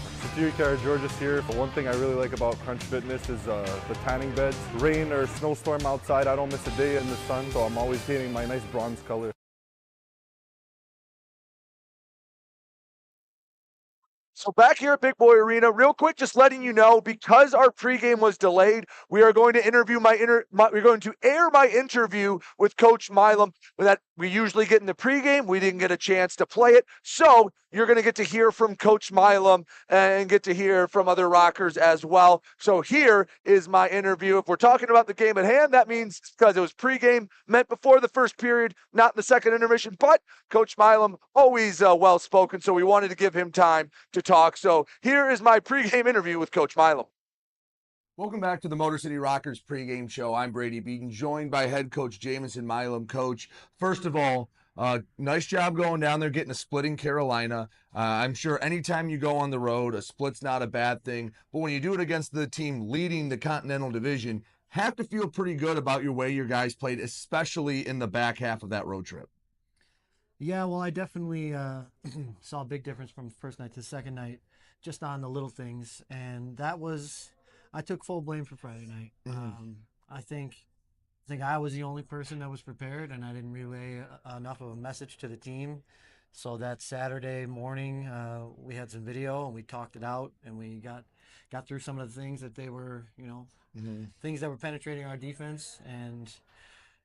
George's here. One thing I really like about Crunch Fitness is the tanning beds. Rain or snowstorm outside, I don't miss a day in the sun, so I'm always painting my nice bronze color. So back here at Big Boy Arena, real quick, just letting you know, because our pregame was delayed, we are going to we're going to air my interview with Coach Milam that we usually get in the pregame. We didn't get a chance to play it, so you're going to get to hear from Coach Milam and get to hear from other Rockers as well. So here is my interview. If we're talking about the game at hand, that means because it was pregame, meant before the first period, not in the second intermission. But Coach Milam, always well-spoken, so we wanted to give him time to talk. So here is my pregame interview with Coach Milam. Welcome back to the Motor City Rockers pregame show. I'm Brady Beaton, joined by head coach Jamison Milam. Coach, first of all, nice job going down there, getting a split in Carolina. I'm sure anytime you go on the road, a split's not a bad thing. But when you do it against the team leading the Continental Division, have to feel pretty good about your way your guys played, especially in the back half of that road trip. Yeah, well, I definitely saw a big difference from first night to second night, just on the little things. And that was, I took full blame for Friday night. I think I was the only person that was prepared, and I didn't relay enough of a message to the team. So that Saturday morning, we had some video and we talked it out, and we got through some of the things that they were, things that were penetrating our defense. And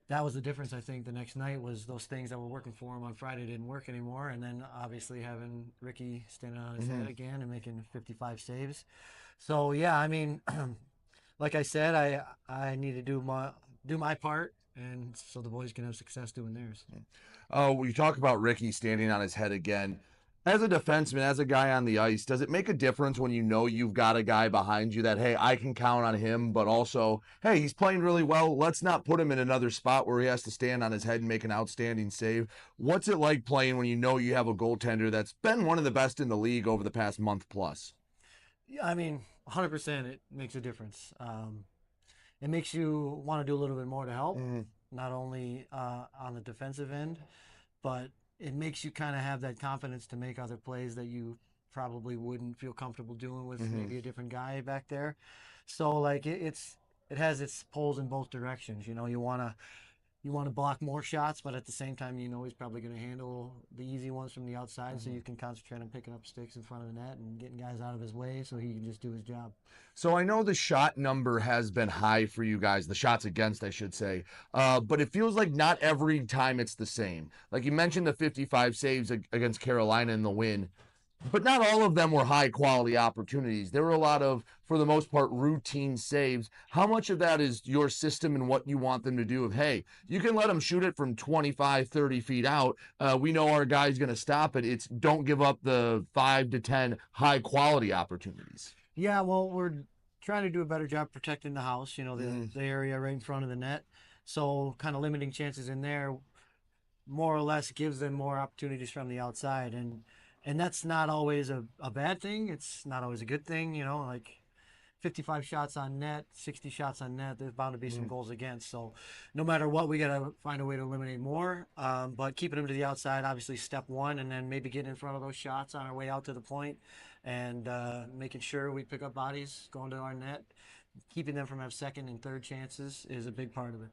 that was the difference, I think, the next night was those things that were working for him on Friday didn't work anymore. And then obviously having Ricky standing on his head again and making 55 saves. So, yeah, I mean, like I said, I need to do my part, and so the boys can have success doing theirs. Oh, you talk about Ricky standing on his head again. As a defenseman, as a guy on the ice, does it make a difference when you know you've got a guy behind you that, hey, I can count on him, but also, hey, he's playing really well. Let's not put him in another spot where he has to stand on his head and make an outstanding save. What's it like playing when you know you have a goaltender that's been one of the best in the league over the past month plus? Yeah, I mean, 100% it makes a difference. It makes you want to do a little bit more to help, not only on the defensive end, but it makes you kind of have that confidence to make other plays that you probably wouldn't feel comfortable doing with maybe a different guy back there. So like it has its pulls in both directions. You want to block more shots, but at the same time, he's probably going to handle the easy ones from the outside, so you can concentrate on picking up sticks in front of the net and getting guys out of his way so he can just do his job. So I know the shot number has been high for you guys, the shots against, I should say, but it feels like not every time it's the same. Like you mentioned the 55 saves against Carolina in the win, but not all of them were high-quality opportunities. There were a lot of, for the most part, routine saves. How much of that is your system and what you want them to do of, hey, you can let them shoot it from 25, 30 feet out. We know our guy's going to stop it. It's don't give up the 5 to 10 high-quality opportunities. Yeah, well, we're trying to do a better job protecting the house, the area right in front of the net. So kind of limiting chances in there more or less gives them more opportunities from the outside. And that's not always a bad thing. It's not always a good thing, like 55 shots on net, 60 shots on net, there's bound to be some goals against. So no matter what, we got to find a way to eliminate more. But keeping them to the outside, obviously step one, and then maybe getting in front of those shots on our way out to the point and making sure we pick up bodies going to our net. keeping them from have second and third chances is a big part of it.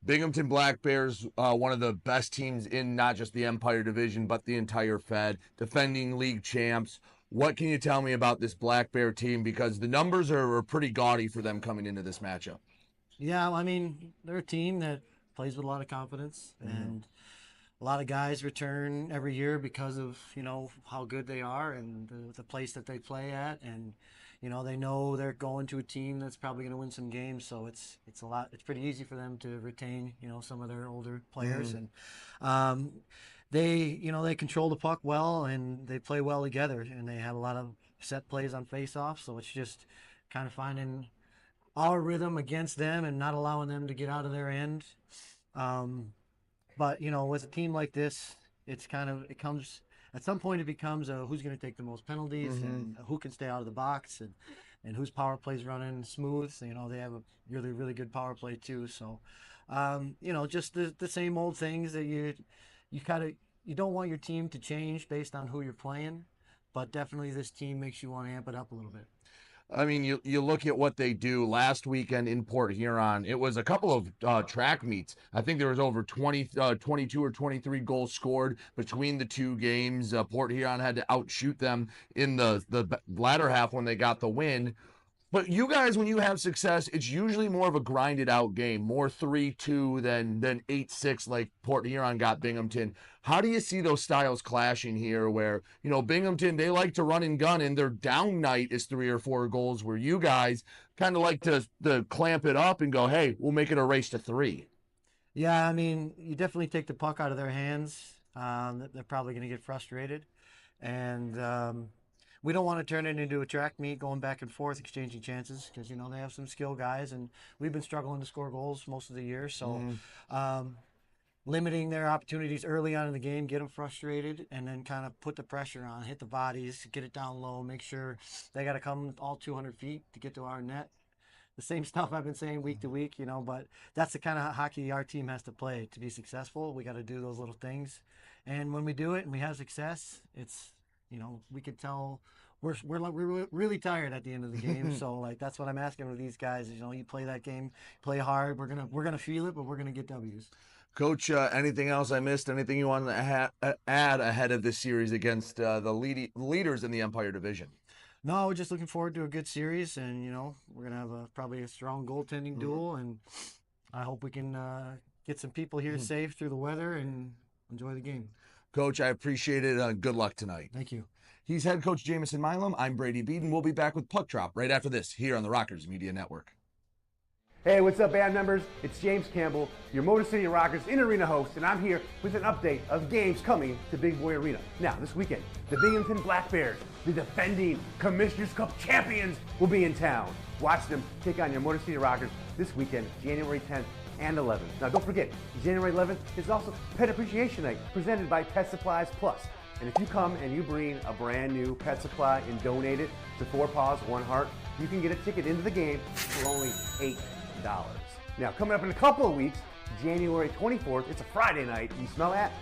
Binghamton Black Bears, one of the best teams in not just the Empire Division, but the entire Fed, defending league champs. What can you tell me about this Black Bear team? Because the numbers are pretty gaudy for them coming into this matchup. Yeah, I mean, they're a team that plays with a lot of confidence, and a lot of guys return every year because of, how good they are and the place that they play at. And, they know they're going to a team that's probably going to win some games. So it's pretty easy for them to retain, some of their older players. And they control the puck well, and they play well together, and they have a lot of set plays on face-offs. So it's just kind of finding our rhythm against them and not allowing them to get out of their end. But, with a team like this, it comes at some point, it becomes who's going to take the most penalties and who can stay out of the box and whose power play's running smooth. They have a really, really good power play too. So, just the same old things that you don't want your team to change based on who you're playing, but definitely this team makes you want to amp it up a little bit. I mean, you look at what they do last weekend in Port Huron. It was a couple of track meets. I think there was over 22 or 23 goals scored between the two games. Port Huron had to outshoot them in the latter half when they got the win. But you guys, when you have success, it's usually more of a grinded out game, more 3-2 than 8-6 like Port Huron got Binghamton. How do you see those styles clashing here where, Binghamton, they like to run and gun, and their down night is 3 or 4 goals, where you guys kind of like to clamp it up and go, hey, we'll make it a race to 3. Yeah, I mean, you definitely take the puck out of their hands. They're probably going to get frustrated. And we don't want to turn it into a track meet going back and forth, exchanging chances, because, they have some skill guys, and we've been struggling to score goals most of the year. So limiting their opportunities early on in the game, get them frustrated, and then kind of put the pressure on, hit the bodies, get it down low, make sure they got to come all 200 feet to get to our net. The same stuff I've been saying week to week, but that's the kind of hockey our team has to play to be successful. We got to do those little things. And when we do it and we have success, it's, we could tell we're really tired at the end of the game. So that's what I'm asking of these guys is, you play that game, play hard. We're gonna feel it, but we're gonna get W's. Coach, anything else I missed? Anything you want to add ahead of this series against the leaders in the Empire Division? No, we're just looking forward to a good series, and we're gonna have probably a strong goaltending duel, and I hope we can get some people here safe through the weather and enjoy the game. Coach, I appreciate it. Good luck tonight. Thank you. He's head coach Jamison Milam. I'm Brady Beaton. We'll be back with Puck Drop right after this here on the Rockers Media Network. Hey, what's up, band members? It's James Campbell, your Motor City Rockers in-arena host, and I'm here with an update of games coming to Big Boy Arena. Now, this weekend, the Binghamton Black Bears, the defending Commissioner's Cup champions, will be in town. Watch them take on your Motor City Rockers this weekend, January 10th and 11th. Now, don't forget, January 11th is also Pet Appreciation Night, presented by Pet Supplies Plus. And if you come and you bring a brand new pet supply and donate it to Four Paws, One Heart, you can get a ticket into the game for only $8. Now, coming up in a couple of weeks, January 24th, it's a Friday night. You smell that?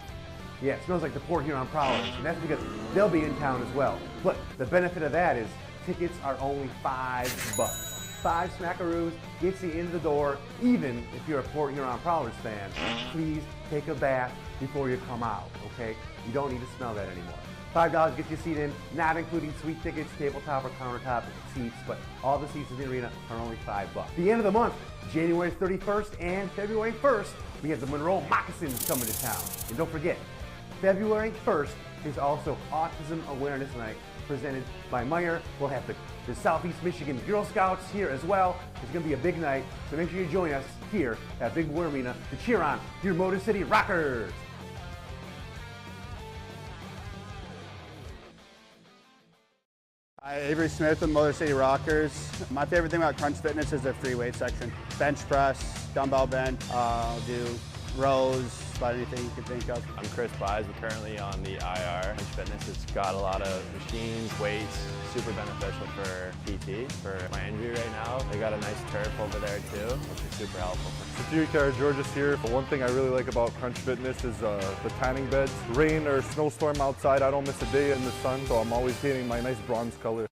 Yeah, it smells like the Port Huron Prowlers, and that's because they'll be in town as well. But the benefit of that is tickets are only $5. 5 smackaroos gets you in the door, even if you're a Port Huron Prowlers fan. Please take a bath before you come out, okay? You don't need to smell that anymore. $5 gets you a seat in, not including suite tickets, tabletop or countertop seats, but all the seats in the arena are only $5. The end of the month, January 31st and February 1st, we have the Monroe Moccasins coming to town. And don't forget, February 1st is also Autism Awareness Night, presented by Meyer. We'll have the Southeast Michigan Girl Scouts here as well. It's going to be a big night, so make sure you join us here at Big Boy Arena to cheer on your Motor City Rockers. Hi, Avery Smith with Motor City Rockers. My favorite thing about Crunch Fitness is their free weight section. Bench press, dumbbell bench, do rows, about anything you can think of. I'm Chris Buys. We're currently on the IR. Crunch Fitness, it's got a lot of machines, weights, super beneficial for PT, for my injury right now. They got a nice turf over there too, which is super helpful. Security George's here. But one thing I really like about Crunch Fitness is the tanning beds. Rain or snowstorm outside, I don't miss a day in the sun, so I'm always hitting my nice bronze color.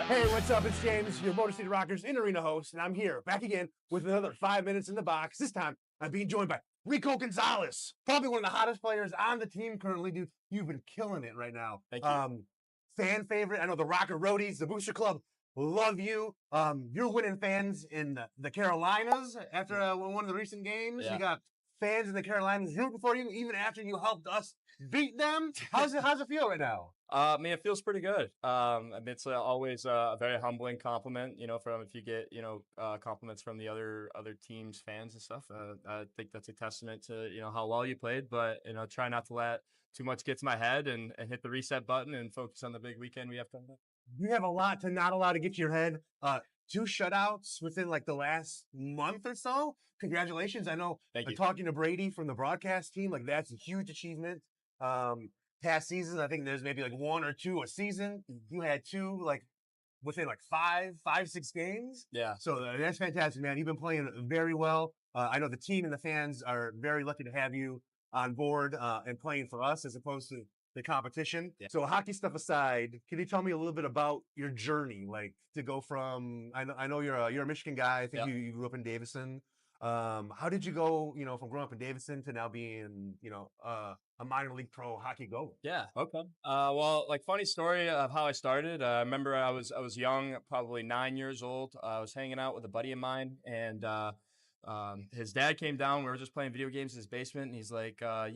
Hey, what's up? It's James, your Motor City Rockers in-arena host, and I'm here, back again, with another 5 minutes in the box. This time, I'm being joined by Rico Gonzalez, probably one of the hottest players on the team currently, dude. You've been killing it right now. Thank you. Fan favorite. I know the Rocker Roadies, the Booster Club, love you. You're winning fans in the Carolinas after one of the recent games. Yeah. You got fans in the Carolinas rooting for you, even after you helped us beat them. How's it feel right now? I mean, it feels pretty good. I mean, it's always a very humbling compliment, from if you get, compliments from the other teams' fans and stuff. I think that's a testament to, how well you played, but, try not to let too much get to my head and hit the reset button and focus on the big weekend we have coming up. You have a lot to not allow to get to your head. 2 shutouts within like the last month or so. Congratulations. I know talking to Brady from the broadcast team, like that's a huge achievement. Past seasons, I think there's maybe like 1 or 2 a season. You had 2 like within like 6 games. Yeah. So that's fantastic, man. You've been playing very well. I know the team and the fans are very lucky to have you on board and playing for us as opposed to the competition. Yeah. So hockey stuff aside, can you tell me a little bit about your journey, like to go from? I know you're a Michigan guy. I think you grew up in Davison. How did you go, from growing up in Davison to now being, a minor league pro hockey goalie? Yeah. Okay. Well, like funny story of how I started. I remember I was young, probably 9 years old. I was hanging out with a buddy of mine, and his dad came down. We were just playing video games in his basement, and he's like, I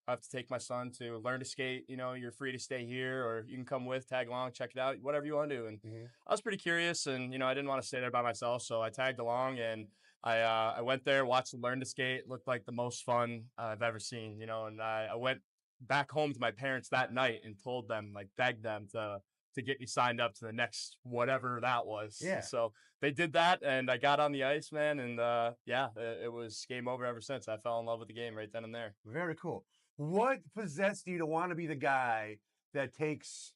have to take my son to learn to skate. You're free to stay here, or you can come with, tag along, check it out, whatever you want to do. And I was pretty curious, and I didn't want to stay there by myself, so I tagged along, and I went there, watched them learn to skate. Looked like the most fun I've ever seen, and I went back home to my parents that night and told them, like, begged them to get me signed up to the next whatever that was. Yeah. So they did that, and I got on the ice, man, and it was game over ever since. I fell in love with the game right then and there. Very cool. What possessed you to want to be the guy that takes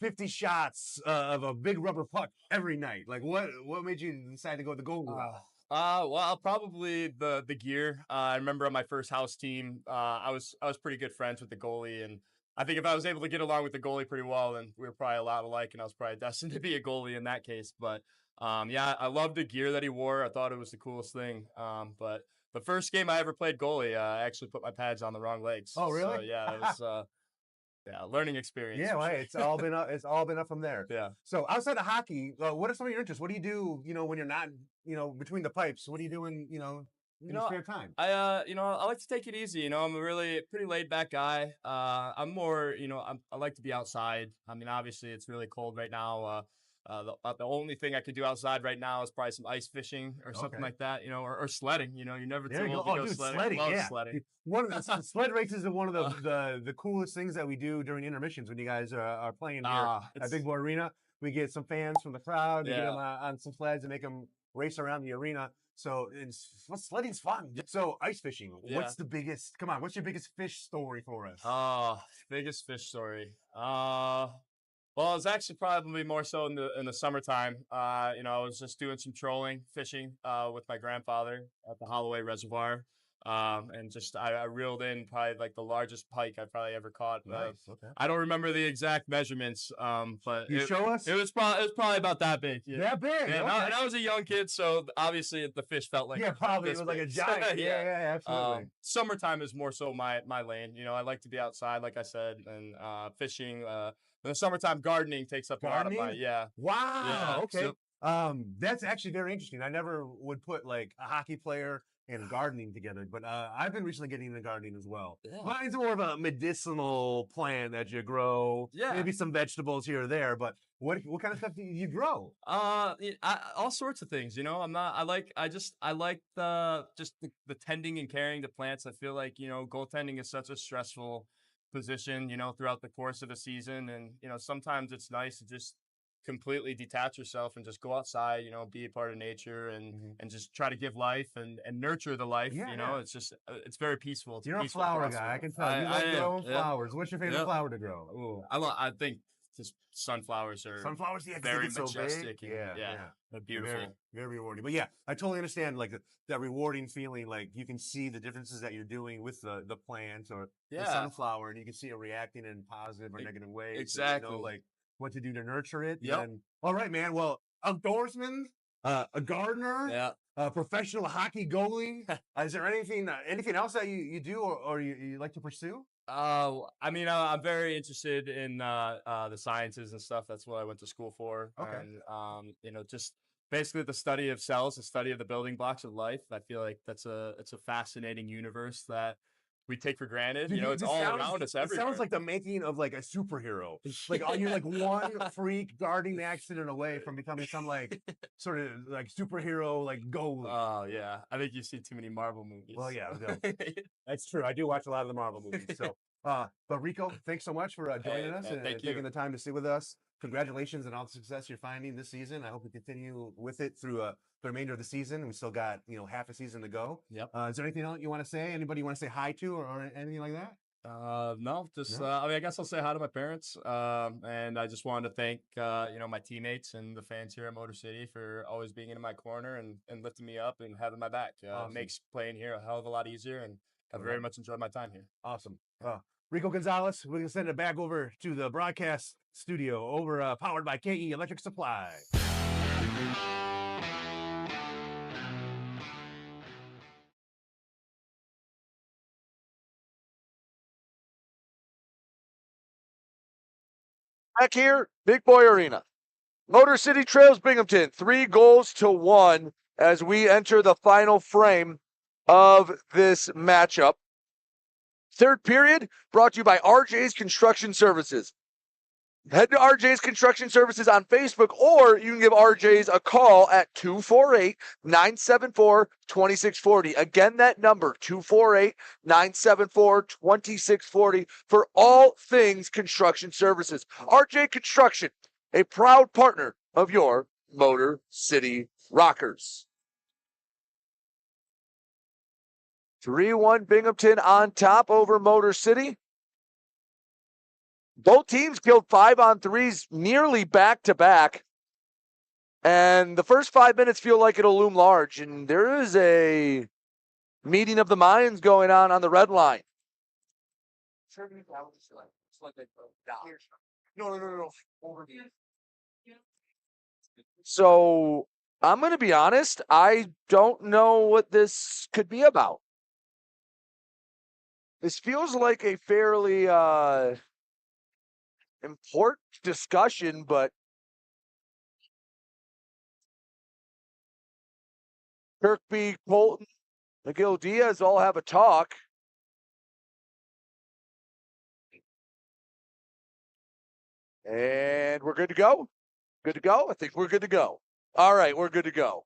50 shots of a big rubber puck every night? Like, what made you decide to go with the goalie route? Well, probably the gear. I remember on my first house team, I was pretty good friends with the goalie, and I think if I was able to get along with the goalie pretty well, then we were probably a lot alike, and I was probably destined to be a goalie in that case. But I loved the gear that he wore. I thought it was the coolest thing. But the first game I ever played goalie, I actually put my pads on the wrong legs. Oh, really? So, yeah, it was learning experience. Yeah, well, sure. It's all been up. It's all been up from there. Yeah. So outside of hockey, what are some of your interests? What do you do? When you're not, between the pipes. What are you doing? In your spare time. I like to take it easy. I'm a really pretty laid back guy. I'm more, I like to be outside. I mean, obviously it's really cold right now. The only thing I could do outside right now is probably some ice fishing or something like that, or sledding. You're never too old to go sledding. Love sledding. One of the sled races are one of the coolest things that we do during intermissions when you guys are playing here at Big Boy Arena. We get some fans from the crowd, we get them on some sleds and make them race around the arena. So sledding's fun. So ice fishing, what's your biggest fish story for us? Biggest fish story. Well, it's actually probably more so in the summertime. I was just doing some trolling, fishing with my grandfather at the Holloway Reservoir. And just I reeled in probably like the largest pike I've probably ever caught. Nice. Okay. I don't remember the exact measurements, but show us. It was probably about that big. Yeah. That big. Yeah, okay. and I was a young kid, so obviously the fish felt like probably this it was like a big. giant. yeah, absolutely. Summertime is more so my lane. I like to be outside, like I said, and fishing. In the summertime, gardening takes up a lot of my Wow. Yeah, okay. That's actually very interesting. I never would put like a hockey player and gardening together, but I've been recently getting into gardening as well. Yeah. Mine's more of a medicinal plant that you grow. Yeah. Maybe some vegetables here or there, but what kind of stuff do you grow? All sorts of things. I like the tending and caring the plants. I feel like goaltending is such a stressful position, throughout the course of a season, and sometimes it's nice to just completely detach yourself and just go outside, be a part of nature and just try to give life and nurture the life. It's just it's very peaceful. You're a flower guy, I can tell. You like growing flowers. What's your favorite flower to grow? Ooh, I think just sunflowers are very majestic. So and, they're beautiful. Very, very rewarding. But yeah, I totally understand like that rewarding feeling. Like you can see the differences that you're doing with the plant or the sunflower, and you can see it reacting in positive or negative ways. Exactly. Like what to do to nurture it. Yep. And, all right, man. Well, outdoorsman, a gardener, Yeah. a professional hockey goalie. Is there anything else that you do or you like to pursue? I mean, I'm very interested in the sciences and stuff. That's what I went to school for. Okay. And you know, just basically the study of cells, the study of the building blocks of life. I feel like it's a fascinating universe that we take for granted. Dude, You know, it's this all sounds- around us It everywhere. sounds like the making of like a superhero. Like, are you like one freak guarding accident away from becoming some like sort of like superhero like goalie? Oh yeah, I think you've seen too many Marvel movies. Well, yeah, that's true. I do watch a lot of the Marvel movies. So, but Rico, thanks so much for joining us and thank you. taking the time to sit with us. Congratulations on all the success you're finding this season. I hope you continue with it through the remainder of the season. We still got half a season to go. Yep. Is there anything else you want to say? Anybody you want to say hi to or anything like that? No, just No? I mean, I guess I'll say hi to my parents. And I just wanted to thank my teammates and the fans here at Motor City for always being in my corner and lifting me up and having my back. Awesome. Makes playing here a hell of a lot easier, and I've very much enjoyed my time here. Awesome. Rico Gonzalez, we're going to send it back over to the broadcast studio powered by KE Electric Supply. Back here, Big Boy Arena. Motor City trails Binghamton 3-1 as we enter the final frame of this matchup. Third period brought to you by RJ's Construction Services. Head to RJ's Construction Services on Facebook, or you can give RJ's a call at 248-974-2640. Again, that number, 248-974-2640 for all things construction services. RJ Construction, a proud partner of your Motor City Rockers. 3-1 Binghamton on top over Motor City. Both teams killed 5-on-3s nearly back-to-back. And the first 5 minutes feel like it'll loom large. And there is a meeting of the minds going on the red line. No. So I'm going to be honest. I don't know what this could be about. This feels like a fairly important discussion, but Kirkby, Colton, Miguel Diaz all have a talk. And we're good to go? Good to go? I think we're good to go. All right, we're good to go.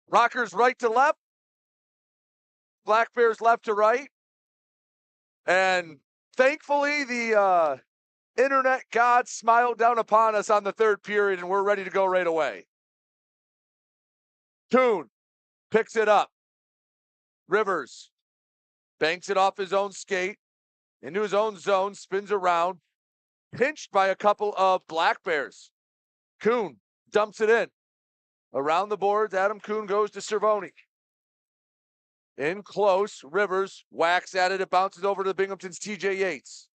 Rockers right to left. Black Bears left to right. And thankfully, the internet god smiled down upon us on the third period, and we're ready to go right away. Kuhn picks it up. Rivers banks it off his own skate into his own zone, spins around, pinched by a couple of Black Bears. Kuhn dumps it in. Around the boards, Adam Kuhn goes to Cervoni. In close, Rivers whacks at it. It bounces over to Binghamton's TJ Yates.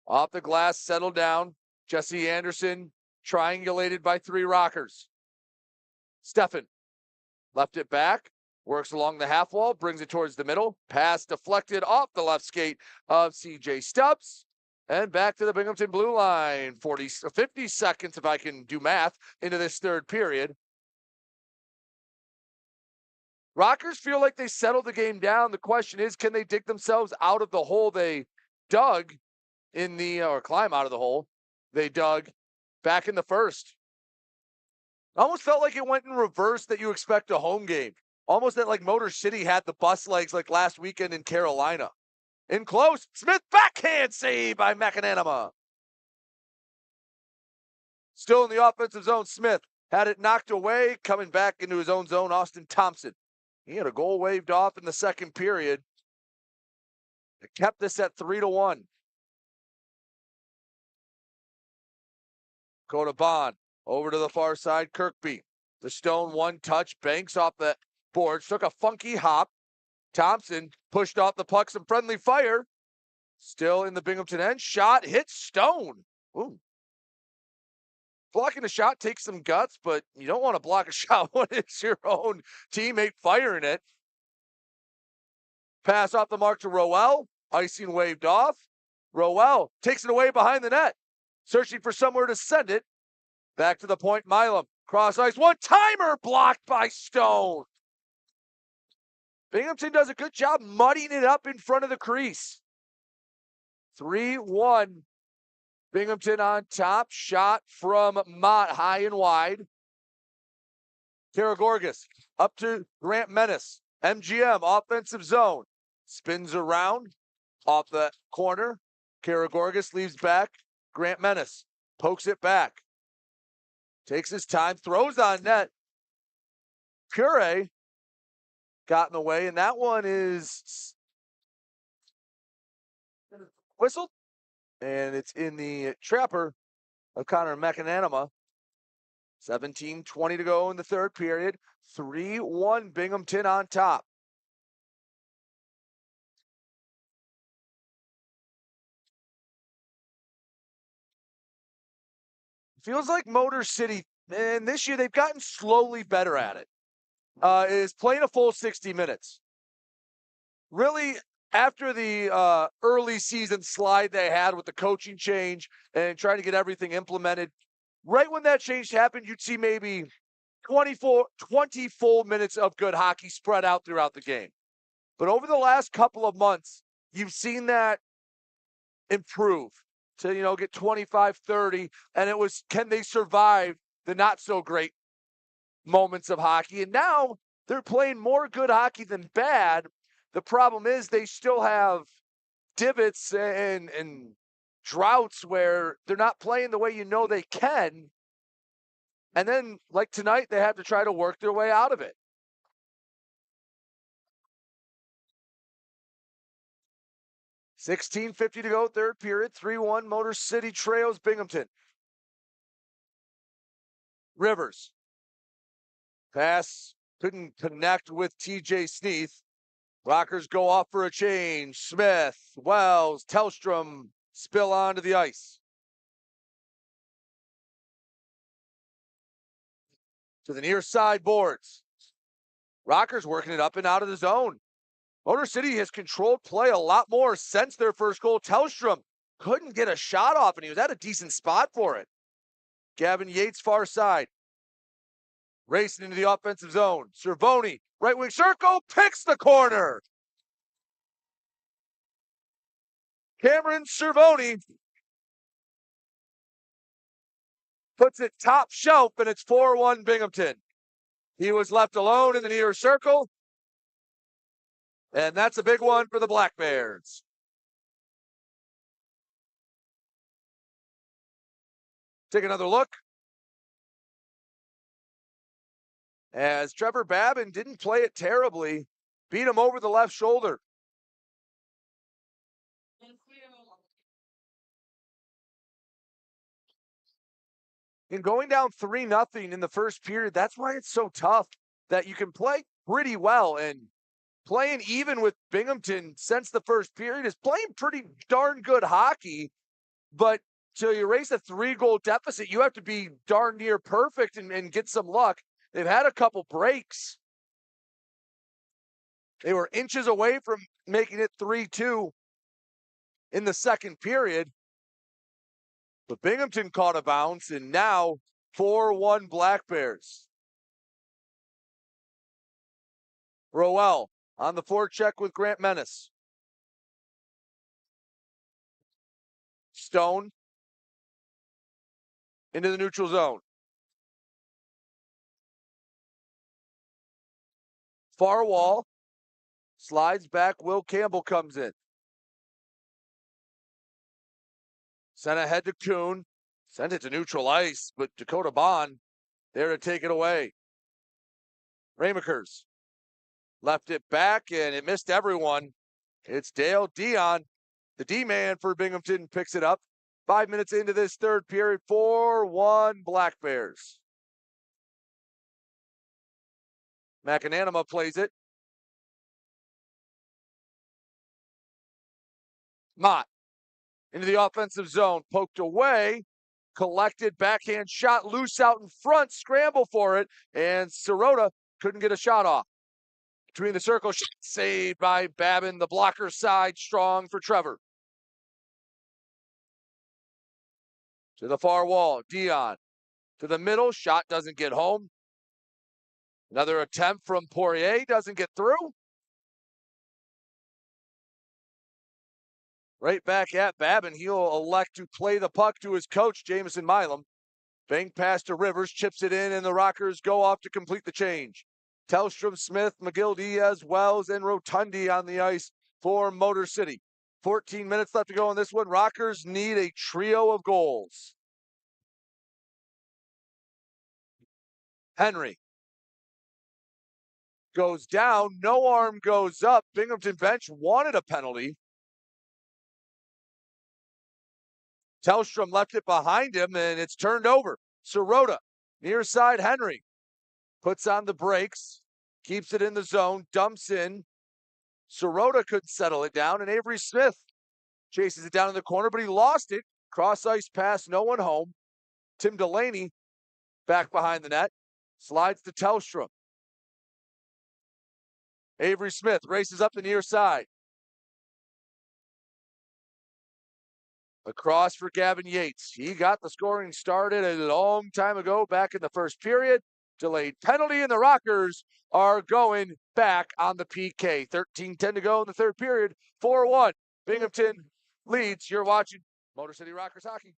Off the glass, settled down. Jesse Anderson triangulated by three Rockers. Steffen left it back, works along the half wall, brings it towards the middle. Pass deflected off the left skate of CJ Stubbs. And back to the Binghamton blue line. 50 seconds, if I can do math, into this third period. Rockers feel like they settled the game down. The question is, can they dig themselves out of the hole they dug in the, or climb out of the hole they dug back in the first? Almost felt like it went in reverse that you expect a home game. Almost that like Motor City had the bus legs like last weekend in Carolina. In close, Smith backhand save by McAnanama. Still in the offensive zone, Smith had it knocked away, coming back into his own zone, Austin Thompson. He had a goal waved off in the second period. It kept this at 3-1. Go to Bond. Over to the far side, Kirkby. The Stone one touch, banks off the boards, took a funky hop, Thompson pushed off the puck, some friendly fire. Still in the Binghamton end. Shot hits Stone. Ooh. Blocking a shot takes some guts, but you don't want to block a shot when it's your own teammate firing it. Pass off the mark to Roel. Icing waved off. Roel takes it away behind the net. Searching for somewhere to send it. Back to the point, Milam. Cross ice. One-timer blocked by Stone. Binghamton does a good job muddying it up in front of the crease. 3-1. Binghamton on top. Shot from Mott high and wide. Karagorgas up to Grant Menace. MGM offensive zone. Spins around off the corner. Karagorgas leaves back. Grant Menace pokes it back. Takes his time. Throws on net. Pure got in the way, and that one is whistled. And it's in the trapper of Connor McAnanama. 17:20 to go in the third period. 3-1 Binghamton on top. Feels like Motor City, and this year they've gotten slowly better at it, is playing a full 60 minutes. Really, after the early season slide they had with the coaching change and trying to get everything implemented, right when that change happened, you'd see maybe 20 full minutes of good hockey spread out throughout the game. But over the last couple of months, you've seen that improve to, get 25, 30, and it was, can they survive the not so great moments of hockey? And now they're playing more good hockey than bad. The problem is they still have divots and droughts where they're not playing the way they can. And then, like tonight, they have to try to work their way out of it. $16:50 to go, third period. 3-1 Motor City trails Binghamton. Rivers. Pass couldn't connect with TJ Sneath. Rockers go off for a change. Smith, Wells, Tellstrom spill onto the ice. To the near side boards. Rockers working it up and out of the zone. Motor City has controlled play a lot more since their first goal. Tellstrom couldn't get a shot off, and he was at a decent spot for it. Gavin Yates, far side. Racing into the offensive zone. Cervoni, right wing circle, picks the corner. Cameron Cervoni puts it top shelf, and it's 4-1 Binghamton. He was left alone in the near circle. And that's a big one for the Black Bears. Take another look. As Trevor Babin didn't play it terribly, beat him over the left shoulder. And going down 3-0 in the first period, that's why it's so tough that you can play pretty well. And playing even with Binghamton since the first period is playing pretty darn good hockey. But to erase a 3-goal deficit, you have to be darn near perfect and get some luck. They've had a couple breaks. They were inches away from making it 3-2 in the second period. But Binghamton caught a bounce, and now 4-1 Black Bears. Roel on the forecheck with Grant Menace. Stone into the neutral zone. Far wall. Slides back. Will Campbell comes in. Sent ahead to Kuhn. Sent it to neutral ice, but Dakota Bond there to take it away. Ramakers left it back, and it missed everyone. It's Dale Dion, the D-man for Binghamton, picks it up. 5 minutes into this third period, 4-1 Black Bears. McAnanama plays it. Mott into the offensive zone, poked away, collected, backhand shot, loose out in front, scramble for it, and Sirota couldn't get a shot off. Between the circles, saved by Babin, the blocker side, strong for Trevor. To the far wall, Dion. To the middle, shot doesn't get home. Another attempt from Poirier, doesn't get through. Right back at Babin. He'll elect to play the puck to his coach, Jamison Milam. Bank pass to Rivers, chips it in, and the Rockers go off to complete the change. Tellstrom, Smith, McGill, Diaz, Wells, and Rotundi on the ice for Motor City. 14 minutes left to go in this one. Rockers need a trio of goals. Henry goes down. No arm goes up. Binghamton bench wanted a penalty. Tellstrom left it behind him, and it's turned over. Sirota, near side Henry, puts on the brakes, keeps it in the zone, dumps in. Sirota couldn't settle it down, and Avery Smith chases it down in the corner, but he lost it. Cross ice pass, no one home. Tim Delaney back behind the net, slides to Tellstrom. Avery Smith races up the near side. Across for Gavin Yates. He got the scoring started a long time ago, back in the first period. Delayed penalty, and the Rockers are going back on the PK. 13-10 to go in the third period. 4-1. Binghamton leads. You're watching Motor City Rockers hockey.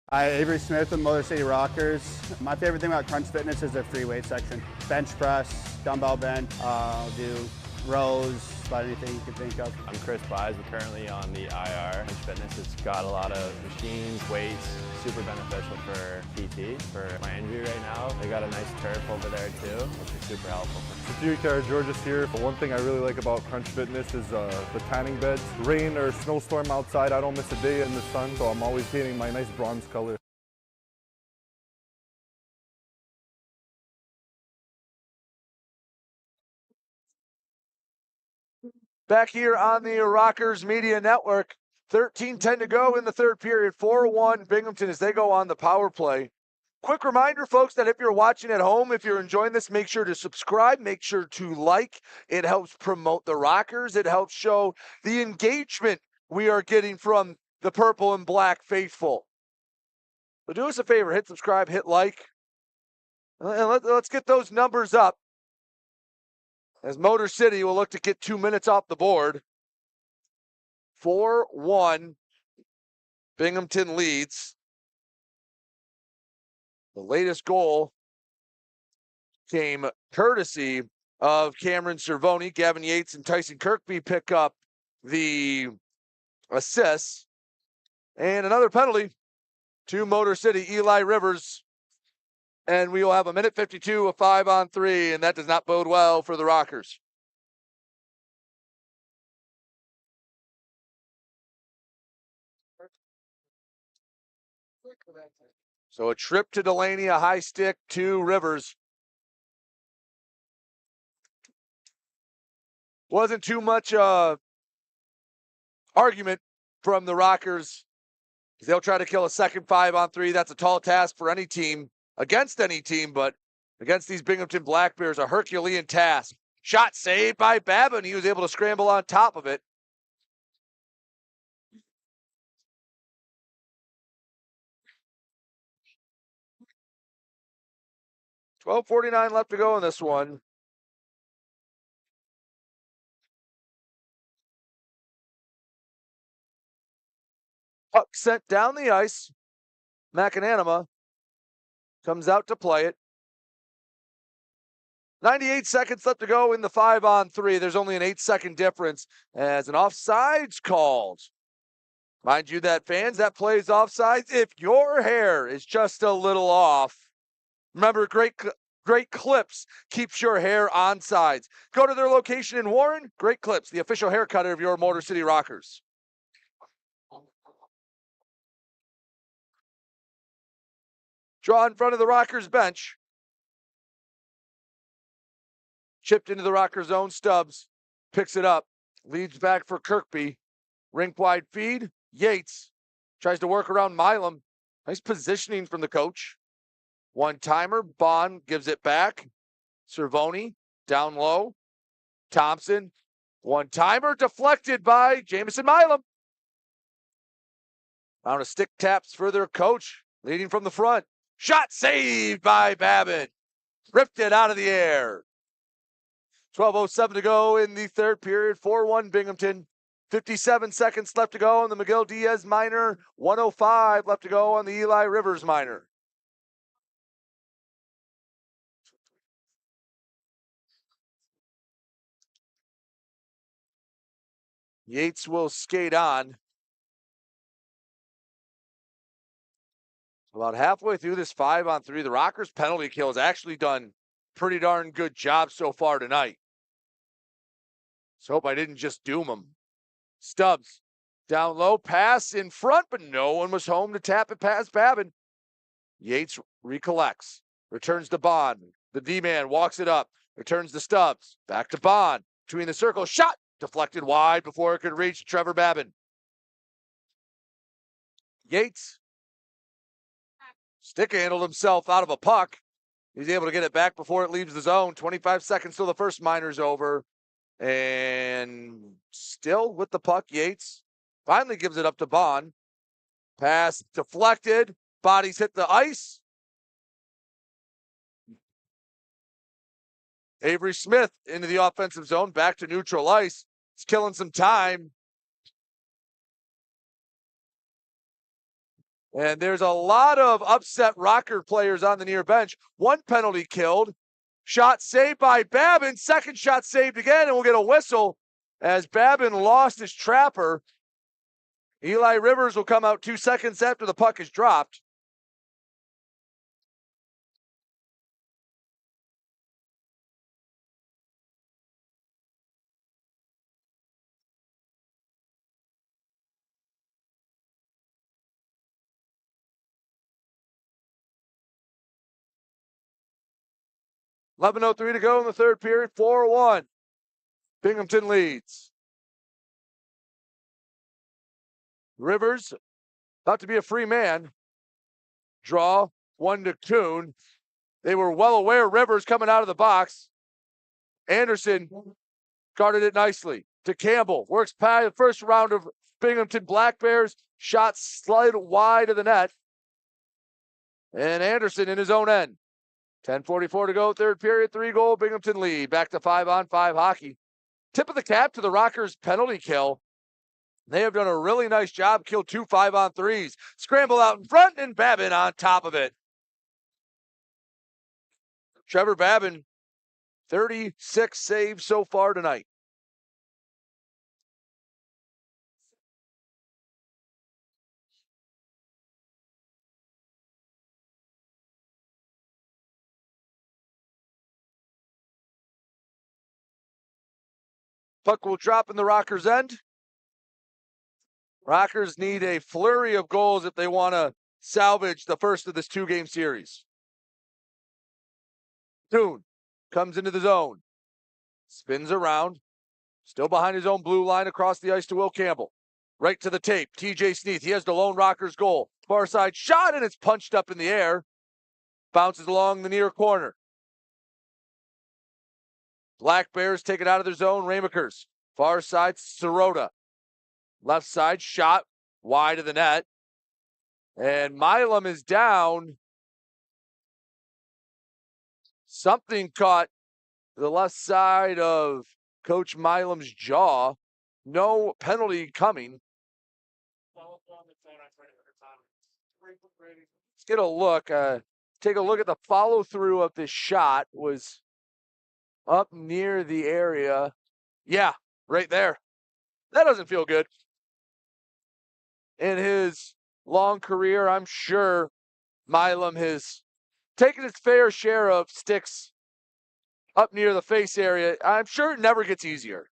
Hi, Avery Smith with Motor City Rockers. My favorite thing about Crunch Fitness is their free weight section. Bench press, dumbbell bench, do rows, about anything you can think of. I'm Chris Buys. We're currently on the IR. Crunch Fitness, it's got a lot of machines, weights, super beneficial for PT. For my injury right now, they got a nice turf over there too, which is super helpful. George's here. One thing I really like about Crunch Fitness is the tanning beds. Rain or snowstorm outside, I don't miss a day in the sun, so I'm always getting my nice bronze color. Back here on the Rockers Media Network, 13-10 to go in the third period. 4-1 Binghamton as they go on the power play. Quick reminder, folks, that if you're watching at home, if you're enjoying this, make sure to subscribe, make sure to like. It helps promote the Rockers. It helps show the engagement we are getting from the purple and black faithful. So do us a favor, hit subscribe, hit like, and let's get those numbers up. As Motor City will look to get 2 minutes off the board. 4-1, Binghamton leads. The latest goal came courtesy of Cameron Cervoni. Gavin Yates and Tyson Kirkby pick up the assists. And another penalty to Motor City, Eli Rivers. And we will have a minute 52, a 5-on-3, and that does not bode well for the Rockers. So a trip to Delaney, a high stick to Rivers. Wasn't too much argument from the Rockers. They'll try to kill a second 5-on-3. That's a tall task for any team, against any team, but against these Binghamton Black Bears, a Herculean task. Shot saved by Babin. He was able to scramble on top of it. $12:49 left to go in this one. Puck sent down the ice. McAnanama comes out to play it. 98 seconds left to go in the 5-on-3. There's only an 8-second difference as an offsides called. Mind you that fans, that plays offsides. If your hair is just a little off, remember, great Clips keeps your hair on sides. Go to their location in Warren. Great Clips, the official hair cutter of your Motor City Rockers. Draw in front of the Rockers bench. Chipped into the Rockers' zone. Stubbs picks it up, leads back for Kirkby. Rink wide feed. Yates tries to work around Milam. Nice positioning from the coach. One timer. Bond gives it back. Cervoni down low. Thompson. One timer deflected by Jamison Milam. Round of stick taps for their coach, leading from the front. Shot saved by Babin. Ripped it out of the air. 12:07 to go in the third period. 4-1 Binghamton. 57 seconds left to go on the Miguel Diaz minor. 105 left to go on the Eli Rivers minor. Yates will skate on. About halfway through this 5-on-3, the Rockers' penalty kill has actually done pretty darn good job so far tonight. Let's hope I didn't just doom them. Stubbs, down low, pass in front, but no one was home to tap it past Babin. Yates recollects, returns to Bond. The D-man walks it up, returns to Stubbs, back to Bond, between the circles, shot, deflected wide before it could reach Trevor Babin. Yates stick handled himself out of a puck. He's able to get it back before it leaves the zone. 25 seconds till the first minor's over. And still with the puck, Yates finally gives it up to Bond. Pass deflected. Bodies hit the ice. Avery Smith into the offensive zone, back to neutral ice. He's killing some time. And there's a lot of upset Rocker players on the near bench. One penalty killed. Shot saved by Babin. Second shot saved again, and we'll get a whistle as Babin lost his trapper. Eli Rivers will come out 2 seconds after the puck is dropped. $11:03 to go in the third period. 4-1. Binghamton leads. Rivers about to be a free man. Draw one to Kuhn. They were well aware Rivers coming out of the box. Anderson guarded it nicely to Campbell. Works past the first round of Binghamton Black Bears. Shot slid wide of the net. And Anderson in his own end. 10:44 to go, third period, 3-goal Binghamton lead. Back to 5-on-5 hockey. Tip of the cap to the Rockers' penalty kill. They have done a really nice job, killed 2 5-on-3s. Scramble out in front, and Babin on top of it. Trevor Babin, 36 saves so far tonight. Puck will drop in the Rockers' end. Rockers need a flurry of goals if they want to salvage the first of this 2-game series. Kuhn comes into the zone. Spins around. Still behind his own blue line across the ice to Will Campbell. Right to the tape. TJ Sneath. He has the lone Rockers goal. Far side shot, and it's punched up in the air. Bounces along the near corner. Black Bears take it out of their zone. Ramakers. Far side, Sirota. Left side, shot wide of the net. And Milam is down. Something caught the left side of Coach Milam's jaw. No penalty coming. Let's get a look. Take a look at the follow-through of this shot. Was up near the area. Yeah, right there. That doesn't feel good. In his long career, I'm sure Milam has taken his fair share of sticks up near the face area. I'm sure it never gets easier.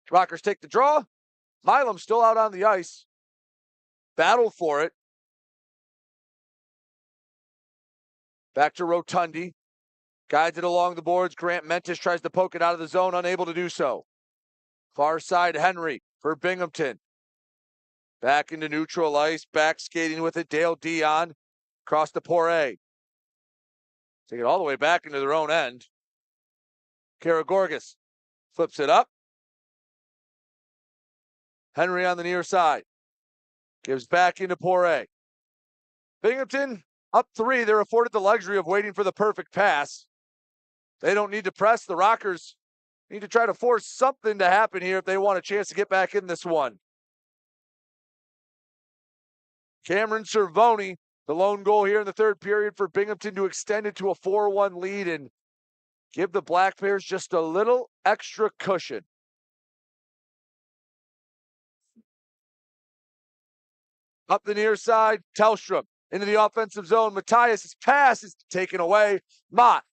Rockers take the draw. Milam still out on the ice. Battle for it. Back to Rotundi. Guides it along the boards. Grant Mentis tries to poke it out of the zone, unable to do so. Far side, Henry for Binghamton. Back into neutral ice, back skating with it. Dale Dion across the Poirier. Take it all the way back into their own end. Karagorgis flips it up. Henry on the near side. Gives back into Poirier. Binghamton up 3. They're afforded the luxury of waiting for the perfect pass. They don't need to press. The Rockers need to try to force something to happen here if they want a chance to get back in this one. Cameron Cervoni, the lone goal here in the third period for Binghamton to extend it to a 4-1 lead and give the Black Bears just a little extra cushion. Up the near side, Tellstrom into the offensive zone. Matthias' pass is taken away. Mott,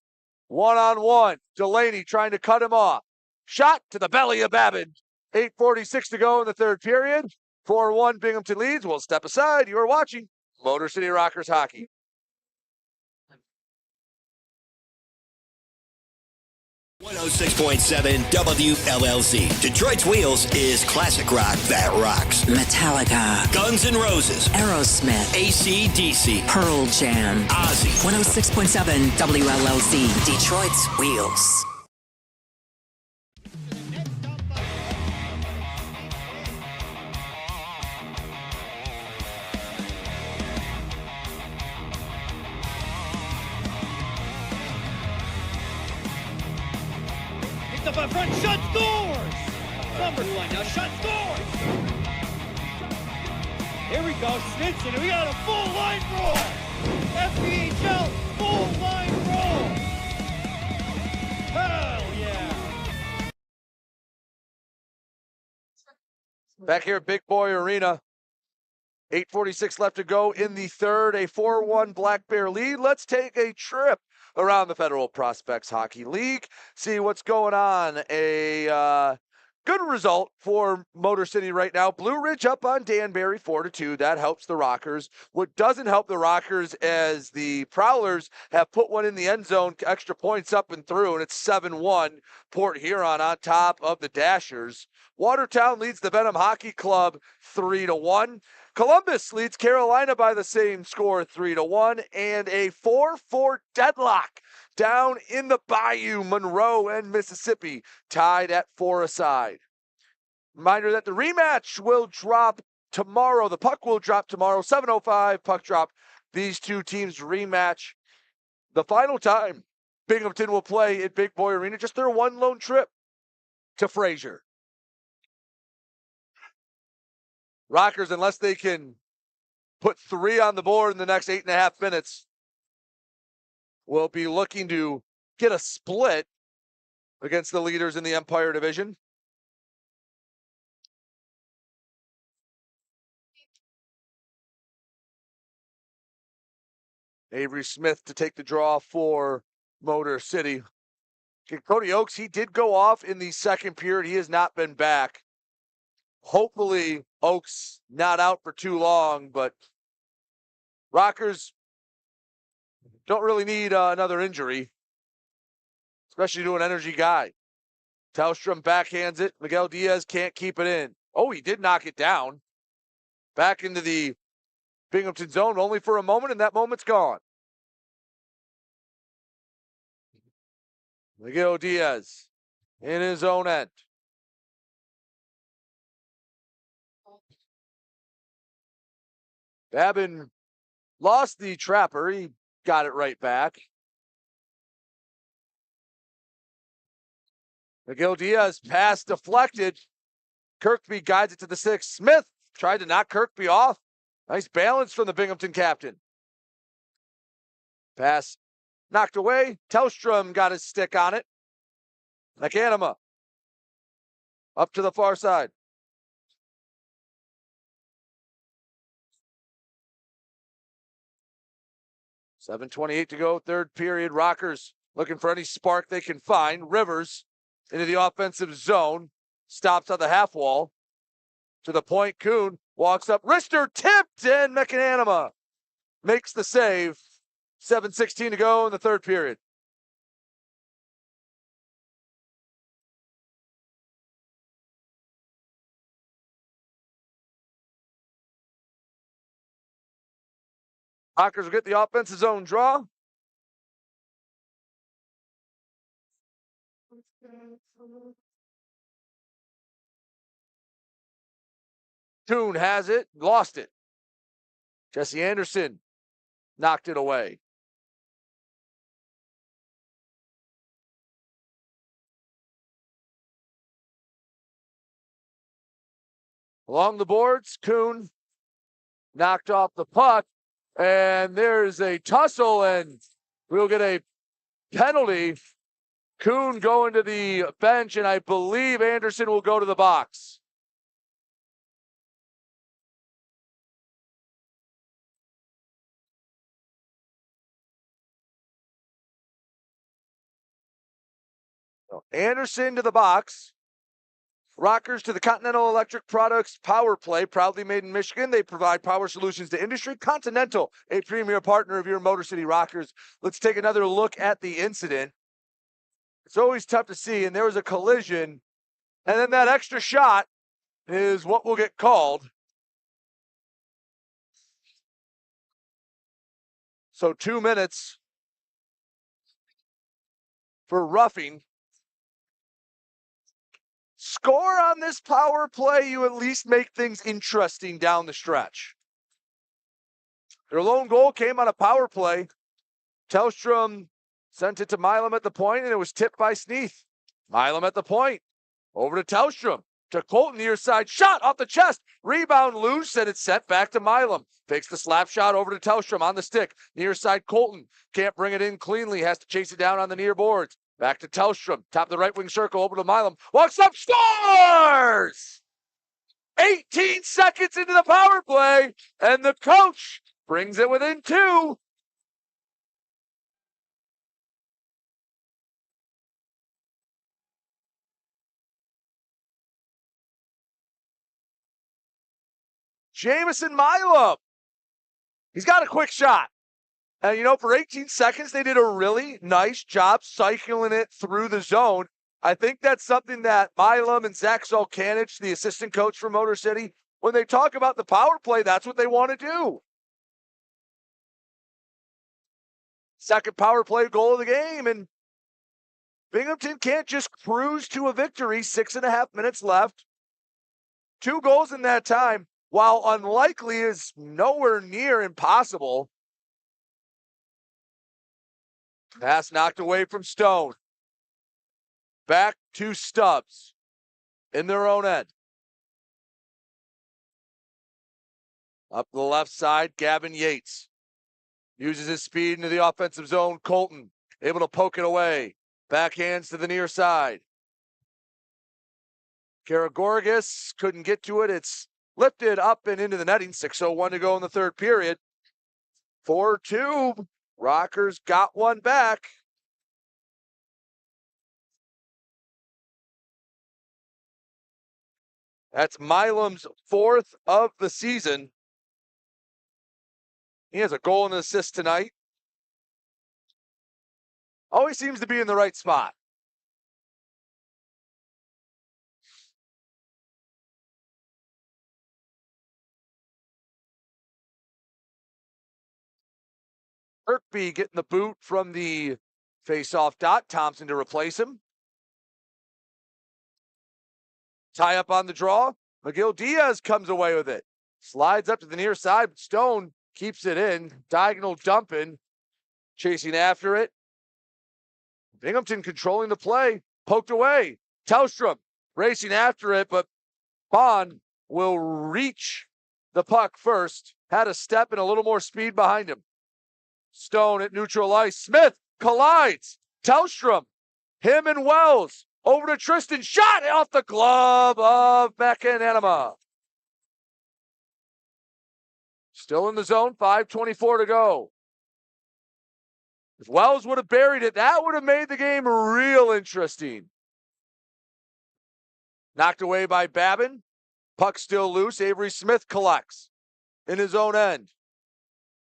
one-on-one. Delaney trying to cut him off. Shot to the belly of Babin. 8:46 to go in the third period. 4-1 Binghamton leads. We'll step aside. You are watching Motor City Rockers hockey. .7 WLLZ. Detroit's Wheels is classic rock that rocks. Metallica, Guns N' Roses, Aerosmith, AC/DC, Pearl Jam. Ozzy. 106.7 WLLZ, Detroit's Wheels. Up in front, shot scores! SummerSlam now, shot scores! Here we go, Snitson, and we got a full line roll! FPHL, full line roll! Hell yeah! Back here at Big Boy Arena. 8:46 left to go in the third. A 4-1 Black Bear lead. Let's take a trip around the Federal Prospects Hockey League. See what's going on. A good result for Motor City right now. Blue Ridge up on Danbury 4-2. That helps the Rockers. What doesn't help the Rockers as the Prowlers have put one in the end zone, extra points up and through, and it's 7-1. Port Huron on top of the Dashers. Watertown leads the Benham Hockey Club 3-1. Columbus leads Carolina by the same score, 3-1, and a 4-4 deadlock down in the Bayou. Monroe and Mississippi tied at 4 aside. Reminder that the rematch will drop tomorrow. The puck will drop tomorrow, 7:05 puck drop. These two teams rematch the final time Binghamton will play at Big Boy Arena. Just their one lone trip to Fraser. Rockers, unless they can put 3 on the board in the next 8.5 minutes, will be looking to get a split against the leaders in the Empire Division. Avery Smith to take the draw for Motor City. Cody Oakes, he did go off in the second period. He has not been back. Hopefully, Oakes not out for too long, but Rockers don't really need another injury, especially to an energy guy. Tellstrom backhands it. Miguel Diaz can't keep it in. Oh, he did knock it down. Back into the Binghamton zone, only for a moment, and that moment's gone. Miguel Diaz in his own end. Babin lost the trapper. He got it right back. Miguel Diaz pass deflected. Kirkby guides it to the 6. Smith tried to knock Kirkby off. Nice balance from the Binghamton captain. Pass knocked away. Tellstrom got his stick on it. McAnima up to the far side. $7:28 to go, third period. Rockers looking for any spark they can find. Rivers into the offensive zone. Stops on the half wall. To the point, Kuhn walks up. Wrister tipped, and McAnima makes the save. 7:16 to go in the third period. Rockers will get the offensive zone draw. Kuhn has it, lost it. Jesse Anderson knocked it away. Along the boards, Kuhn knocked off the puck, and there's a tussle, and we'll get a penalty. Kuhn going to the bench, and I believe Anderson will go to the box. So Anderson to the box. Rockers to the Continental Electric Products Power Play, proudly made in Michigan. They provide power solutions to industry. Continental, a premier partner of your Motor City Rockers. Let's take another look at the incident. It's always tough to see, and there was a collision, and then that extra shot is what will get called. So 2 minutes for roughing. Score on this power play, you at least make things interesting down the stretch. Their lone goal came on a power play. Tellstrom sent it to Milam at the point, and it was tipped by Sneath. Milam at the point. Over to Tellstrom. To Colton, near side shot off the chest. Rebound loose, and it's sent back to Milam. Fakes the slap shot over to Tellstrom on the stick. Near side Colton. Can't bring it in cleanly. Has to chase it down on the near boards. Back to Tellstrom. Top of the right wing circle. Over to Milam. Walks up. Scores! 18 seconds into the power play, and the coach brings it within 2. Jamison Milam. He's got a quick shot. And, you know, for 18 seconds, they did a really nice job cycling it through the zone. I think that's something that Milam and Zach Zolkanich, the assistant coach for Motor City, when they talk about the power play, that's what they want to do. Second power play goal of the game, and Binghamton can't just cruise to a victory. 6.5 minutes left. 2 goals in that time. While unlikely, is nowhere near impossible. Pass knocked away from Stone. Back to Stubbs in their own end. Up the left side, Gavin Yates uses his speed into the offensive zone. Colton able to poke it away. Backhands to the near side. Karagorgis couldn't get to it. It's lifted up and into the netting. 6:01 to go in the third period. 4-2. Rockers got one back. That's Milam's 4th of the season. He has a goal and an assist tonight. Always seems to be in the right spot. Kirkby getting the boot from the face-off dot. Thompson to replace him. Tie up on the draw. McGill Diaz comes away with it. Slides up to the near side, but Stone keeps it in. Diagonal dumping. Chasing after it. Binghamton controlling the play. Poked away. Tellstrom racing after it, but Bond will reach the puck first. Had a step and a little more speed behind him. Stone at neutral ice. Smith collides. Tellstrom. Him and Wells. Over to Tristan. Shot off the glove of McAnanama. Still in the zone. 5:24 to go. If Wells would have buried it, that would have made the game real interesting. Knocked away by Babin. Puck still loose. Avery Smith collects in his own end.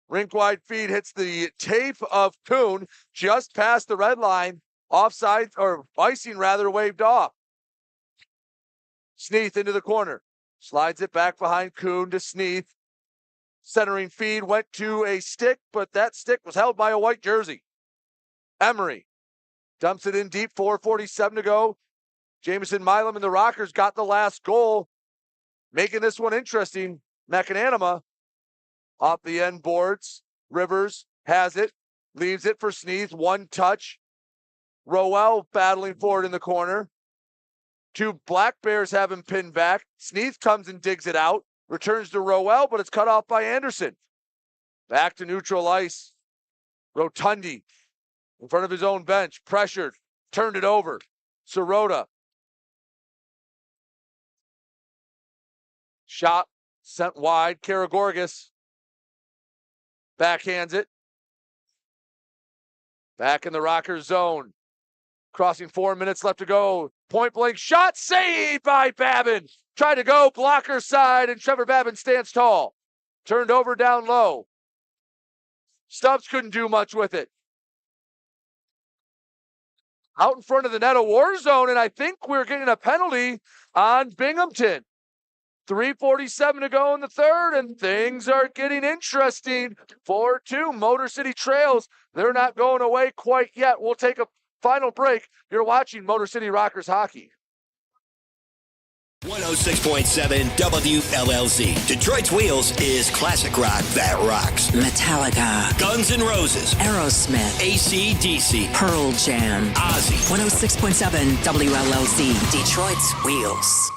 Rink-wide feed hits the tape of Kuhn just past the red line. Offside, or icing rather, waved off. Sneath into the corner. Slides it back behind Kuhn to Sneath. Centering feed went to a stick, but that stick was held by a white jersey. Emery dumps it in deep, 4:47 to go. Jamison Milam and the Rockers got the last goal, making this one interesting. McAnanama off the end boards. Rivers has it, leaves it for Sneath. One touch. Rowell battling forward in the corner. Two Black Bears have him pinned back. Sneath comes and digs it out. Returns to Rowell, but it's cut off by Anderson. Back to neutral ice. Rotundi in front of his own bench. Pressured. Turned it over. Sirota. Shot sent wide. Karagorgis backhands it. Back in the Rockers zone. Crossing 4 minutes left to go. Point blank shot saved by Babin. Tried to go blocker side, and Trevor Babin stands tall. Turned over down low. Stubbs couldn't do much with it. Out in front of the net, a war zone, and I think we're getting a penalty on Binghamton. 3:47 to go in the third, and things are getting interesting. 4-2, Motor City trails. They're not going away quite yet. We'll take a final break. You're watching Motor City Rockers hockey. 106.7 WLLZ. Detroit's Wheels is classic rock that rocks. Metallica, Guns N' Roses, Aerosmith, AC/DC, Pearl Jam. Ozzy. 106.7 WLLZ, Detroit's Wheels.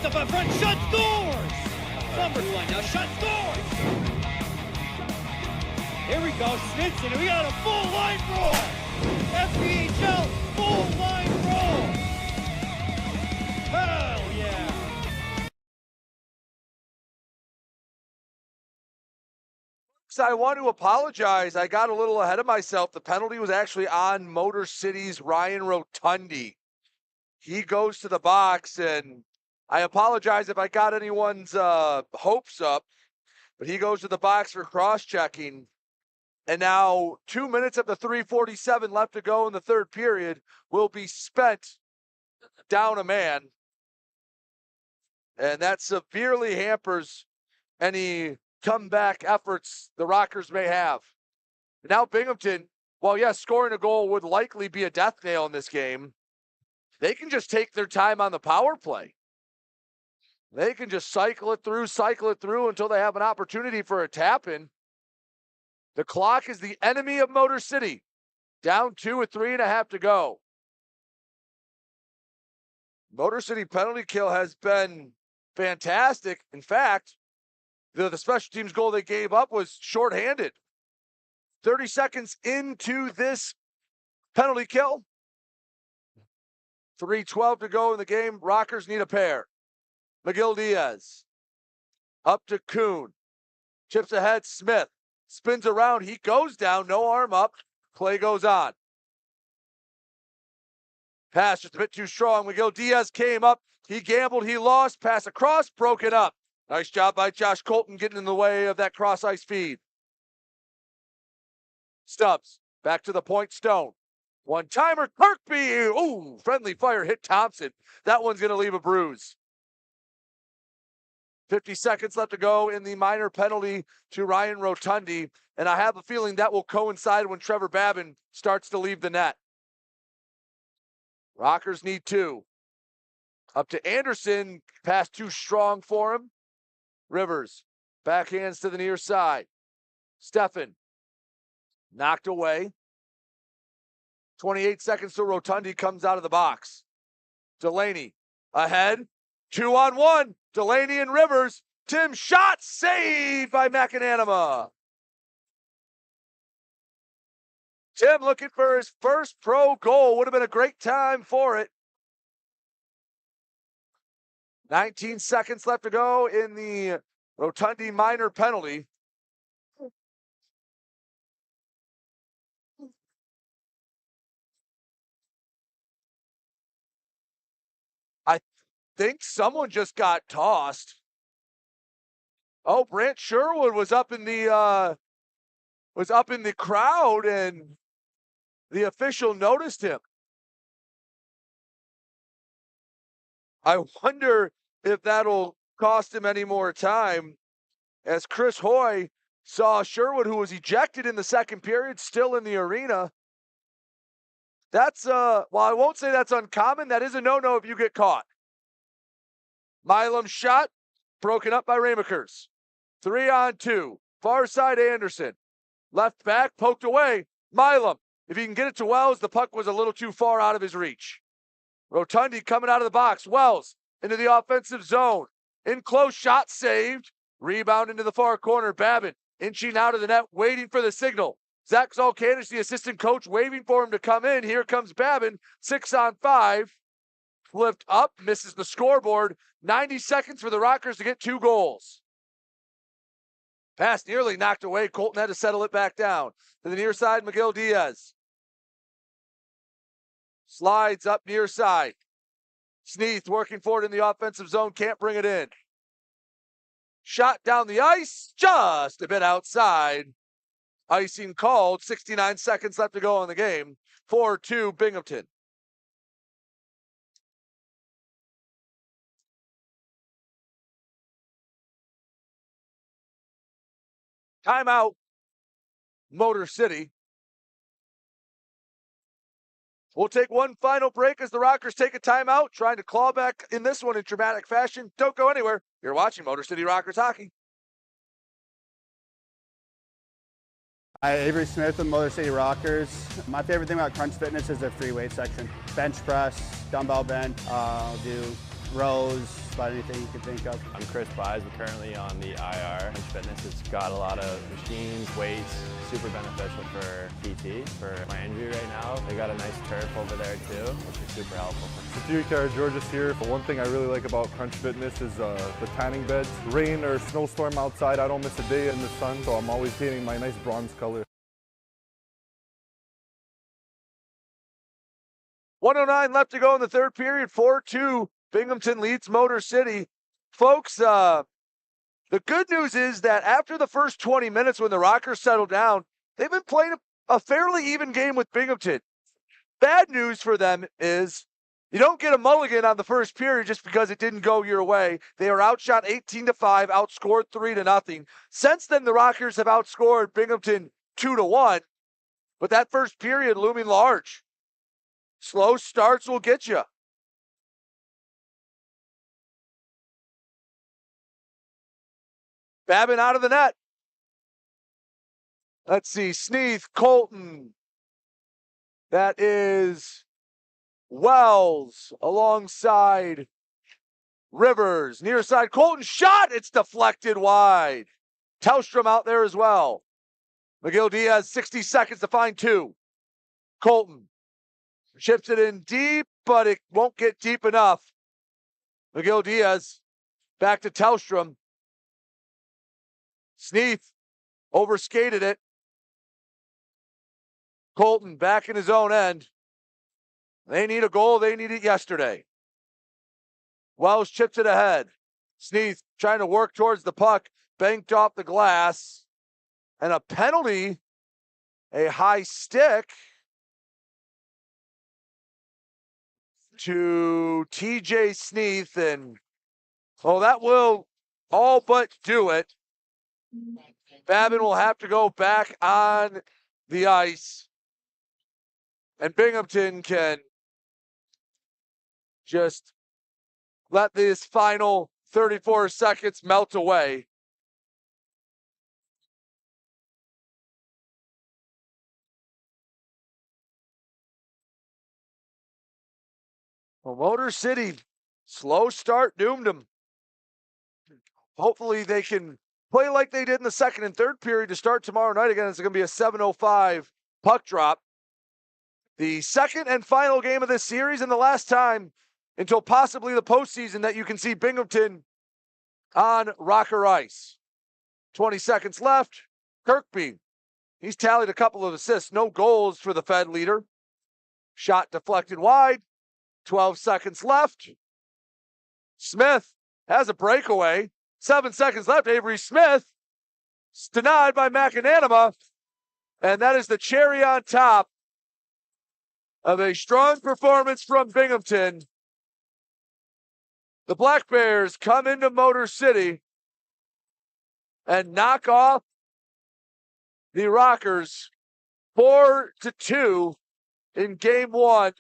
Up in front, shot scores! Summerfly now, shot scores! Here we go, Smithson, and we got a full line roll! FPHL, full line roll! Hell yeah! So I want to apologize. I got a little ahead of myself. The penalty was actually on Motor City's Ryan Rotundi. He goes to the box, and I apologize if I got anyone's hopes up, but he goes to the box for cross-checking. And now 2 minutes of the 3:47 left to go in the third period will be spent down a man. And that severely hampers any comeback efforts the Rockers may have. Now Binghamton, while yes, scoring a goal would likely be a death nail in this game, they can just take their time on the power play. They can just cycle it through until they have an opportunity for a tap-in. The clock is the enemy of Motor City. Down 2 with 3.5 to go. Motor City penalty kill has been fantastic. In fact, the special teams goal they gave up was shorthanded. 30 seconds into this penalty kill. 3:12 to go in the game. Rockers need a pair. McGill Diaz. Up to Kuhn. Chips ahead, Smith. Spins around, he goes down, no arm up. Play goes on. Pass just a bit too strong. McGill Diaz came up. He gambled, he lost. Pass across, broken up. Nice job by Josh Colton getting in the way of that cross-ice feed. Stubbs, back to the point, Stone. One-timer, Kirkby. Ooh, friendly fire hit Thompson. That one's going to leave a bruise. 50 seconds left to go in the minor penalty to Ryan Rotundi, and I have a feeling that will coincide when Trevor Babin starts to leave the net. Rockers need 2. Up to Anderson, pass too strong for him. Rivers, backhands to the near side. Steffen, knocked away. 28 seconds till Rotundi comes out of the box. Delaney, ahead. 2-on-1. Delaney and Rivers. Tim shot saved by McAnanama. Tim looking for his first pro goal. Would have been a great time for it. 19 seconds left to go in the Rotundi minor penalty. think someone just got tossed. Oh, Brant Sherwood was up in the crowd, and the official noticed him. I wonder if that'll cost him any more time, as Chris Hoy saw Sherwood, who was ejected in the second period, still in the arena. That's, well, I won't say that's uncommon. That is a no-no if you get caught. Milam's shot, broken up by Ramakers. 3-on-2. Far side Anderson. Left back, poked away. Milam, if he can get it to Wells, the puck was a little too far out of his reach. Rotundi coming out of the box. Wells into the offensive zone. In close, shot saved. Rebound into the far corner. Babin inching out of the net, waiting for the signal. Zach Zolkanis, the assistant coach, waving for him to come in. Here comes Babin, 6-on-5. Flipped up, misses the scoreboard. 90 seconds for the Rockers to get 2 goals. Pass nearly knocked away. Colton had to settle it back down. To the near side, Miguel Diaz. Slides up near side. Sneath working for it in the offensive zone. Can't bring it in. Shot down the ice. Just a bit outside. Icing called. 69 seconds left to go in the game. 4-2 Binghamton. Timeout. Motor City. We'll take one final break as the Rockers take a timeout, trying to claw back in this one in dramatic fashion. Don't go anywhere. You're watching Motor City Rockers hockey. Hi, Avery Smith with Motor City Rockers. My favorite thing about Crunch Fitness is their free weight section. Bench press, dumbbell bench, I'll do rows, about anything you can think of. I'm Chris Buys. We're currently on the IR. Crunch Fitness has got a lot of machines, weights, super beneficial for PT, for my injury right now. They got a nice turf over there too, which is super helpful. George's here. One thing I really like about Crunch Fitness is the tanning beds. Rain or snowstorm outside, I don't miss a day in the sun, so I'm always painting my nice bronze color. 1:09 left to go in the third period. 4-2. Binghamton leads Motor City. Folks, the good news is that after the first 20 minutes when the Rockers settled down, they've been playing a fairly even game with Binghamton. Bad news for them is you don't get a mulligan on the first period just because it didn't go your way. They are outshot 18-5, outscored 3-0. Since then, the Rockers have outscored Binghamton 2-1, but that first period looming large. Slow starts will get you. Babin out of the net. Let's see, Sneath, Colton. That is Wells alongside Rivers. Near side, Colton shot. It's deflected wide. Tellstrom out there as well. McGill Diaz, 60 seconds to find 2. Colton chips it in deep, but it won't get deep enough. McGill Diaz back to Tellstrom. Sneath overskated it. Colton back in his own end. They need a goal. They need it yesterday. Wells chips it ahead. Sneath trying to work towards the puck. Banked off the glass. And a penalty. A high stick to TJ Sneath. And, oh, that will all but do it. Babin will have to go back on the ice. And Binghamton can just let this final 34 seconds melt away. Well, Motor City, slow start doomed them. Hopefully they can play like they did in the second and third period to start tomorrow night. Again, it's going to be a 7:05 puck drop. The second and final game of this series, and the last time until possibly the postseason that you can see Binghamton on Rocker ice. 20 seconds left. Kirkby, he's tallied a couple of assists. No goals for the Fed leader. Shot deflected wide. 12 seconds left. Smith has a breakaway. 7 seconds left. Avery Smith is denied by McAnanima. And that is the cherry on top of a strong performance from Binghamton. The Black Bears come into Motor City and knock off the Rockers 4-2 in game one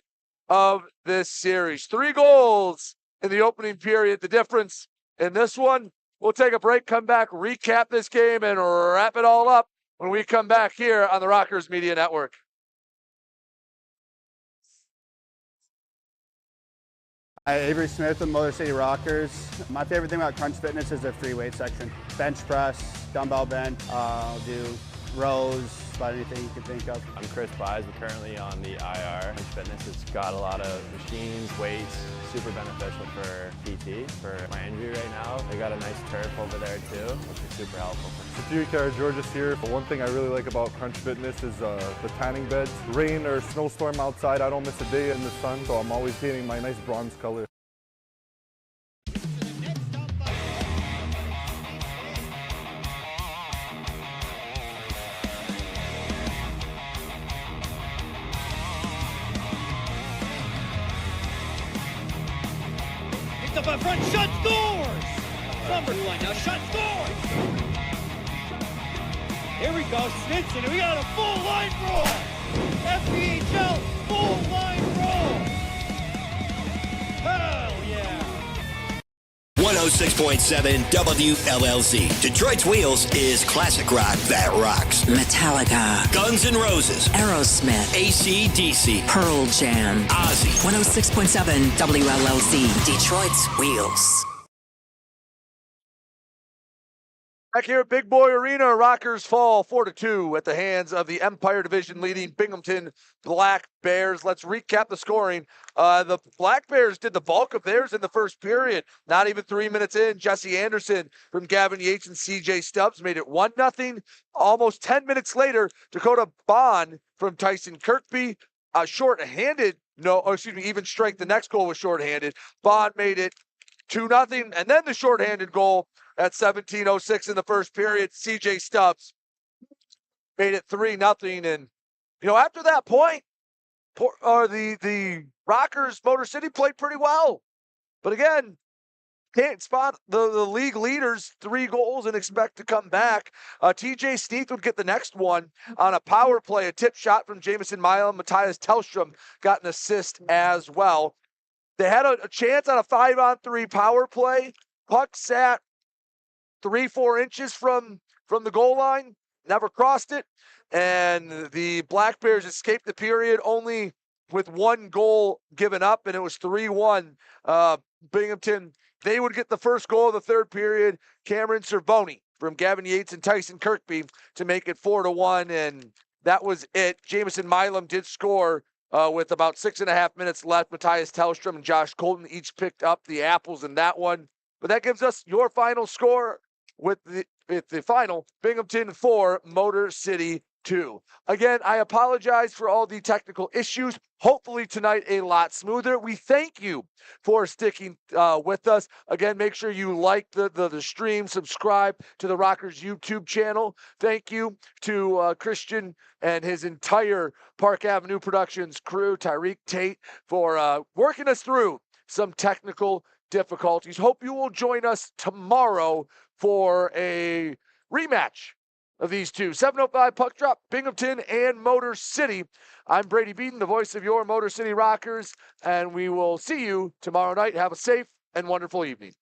of this series. 3 goals in the opening period. The difference in this one, we'll take a break, come back, recap this game, and wrap it all up when we come back here on the Rockers Media Network. Hi, Avery Smith with Motor City Rockers. My favorite thing about Crunch Fitness is their free weight section. Bench press, dumbbell bench, I'll do rows, about anything you can think of. I'm Chris Buys. We're currently on the IR. Crunch Fitness, it's got a lot of machines, weights, super beneficial for PT, for my injury right now. They got a nice turf over there too, which is super helpful. George's here. But one thing I really like about Crunch Fitness is the tanning beds. Rain or snowstorm outside, I don't miss a day in the sun, so I'm always getting my nice bronze color. Up in front, shot, scores! Number one, now shot, scores! Here we go, Snitson, we got a full line roll! FPHL, full line roll! Hell yeah! 106.7 WLLZ. Detroit's Wheels is classic rock that rocks. Metallica, Guns N' Roses, Aerosmith, AC/DC, Pearl Jam, Ozzy. 106.7 WLLZ, Detroit's Wheels. Back here at Big Boy Arena, Rockers fall 4-2 at the hands of the Empire Division leading Binghamton Black Bears. Let's recap the scoring. The Black Bears did the bulk of theirs in the first period. Not even 3 minutes in, Jesse Anderson from Gavin Yates and CJ Stubbs made it 1-0. Almost 10 minutes later, Dakota Bond from Tyson Kirkby, shorthanded, even strength. The next goal was shorthanded. Bond made it 2-0, and then the shorthanded goal at 17:06 in the first period. CJ Stubbs made it 3-0, and after that point, the Rockers Motor City played pretty well, but again, can't spot the league leaders 3 goals and expect to come back. TJ Sneath would get the next one on a power play, a tip shot from Jamison Milam. Matthias Tellstrom got an assist as well. They had a chance on a 5-on-3 power play. Puck sat 3-4 inches from the goal line, never crossed it, and the Black Bears escaped the period only with 1 goal given up, and it was 3-1. Binghamton, they would get the first goal of the third period. Cameron Cervoni from Gavin Yates and Tyson Kirkby to make it 4-1, and that was it. Jamison Milam did score with about 6.5 minutes left. Matthias Tellstrom and Josh Colton each picked up the apples in that one. But that gives us your final score with the final Binghamton 4, Motor City 2. Again, I apologize for all the technical issues. Hopefully tonight a lot smoother. We thank you for sticking with us. Again, make sure you like the stream, subscribe to the Rockers YouTube channel. Thank you to Christian and his entire Park Avenue Productions crew, Tyreek Tate, for working us through some technical difficulties. Hope you will join us tomorrow for a rematch of these two. 7:05 puck drop, Binghamton and Motor City. I'm Brady Beaton, the voice of your Motor City Rockers, and we will see you tomorrow night. Have a safe and wonderful evening.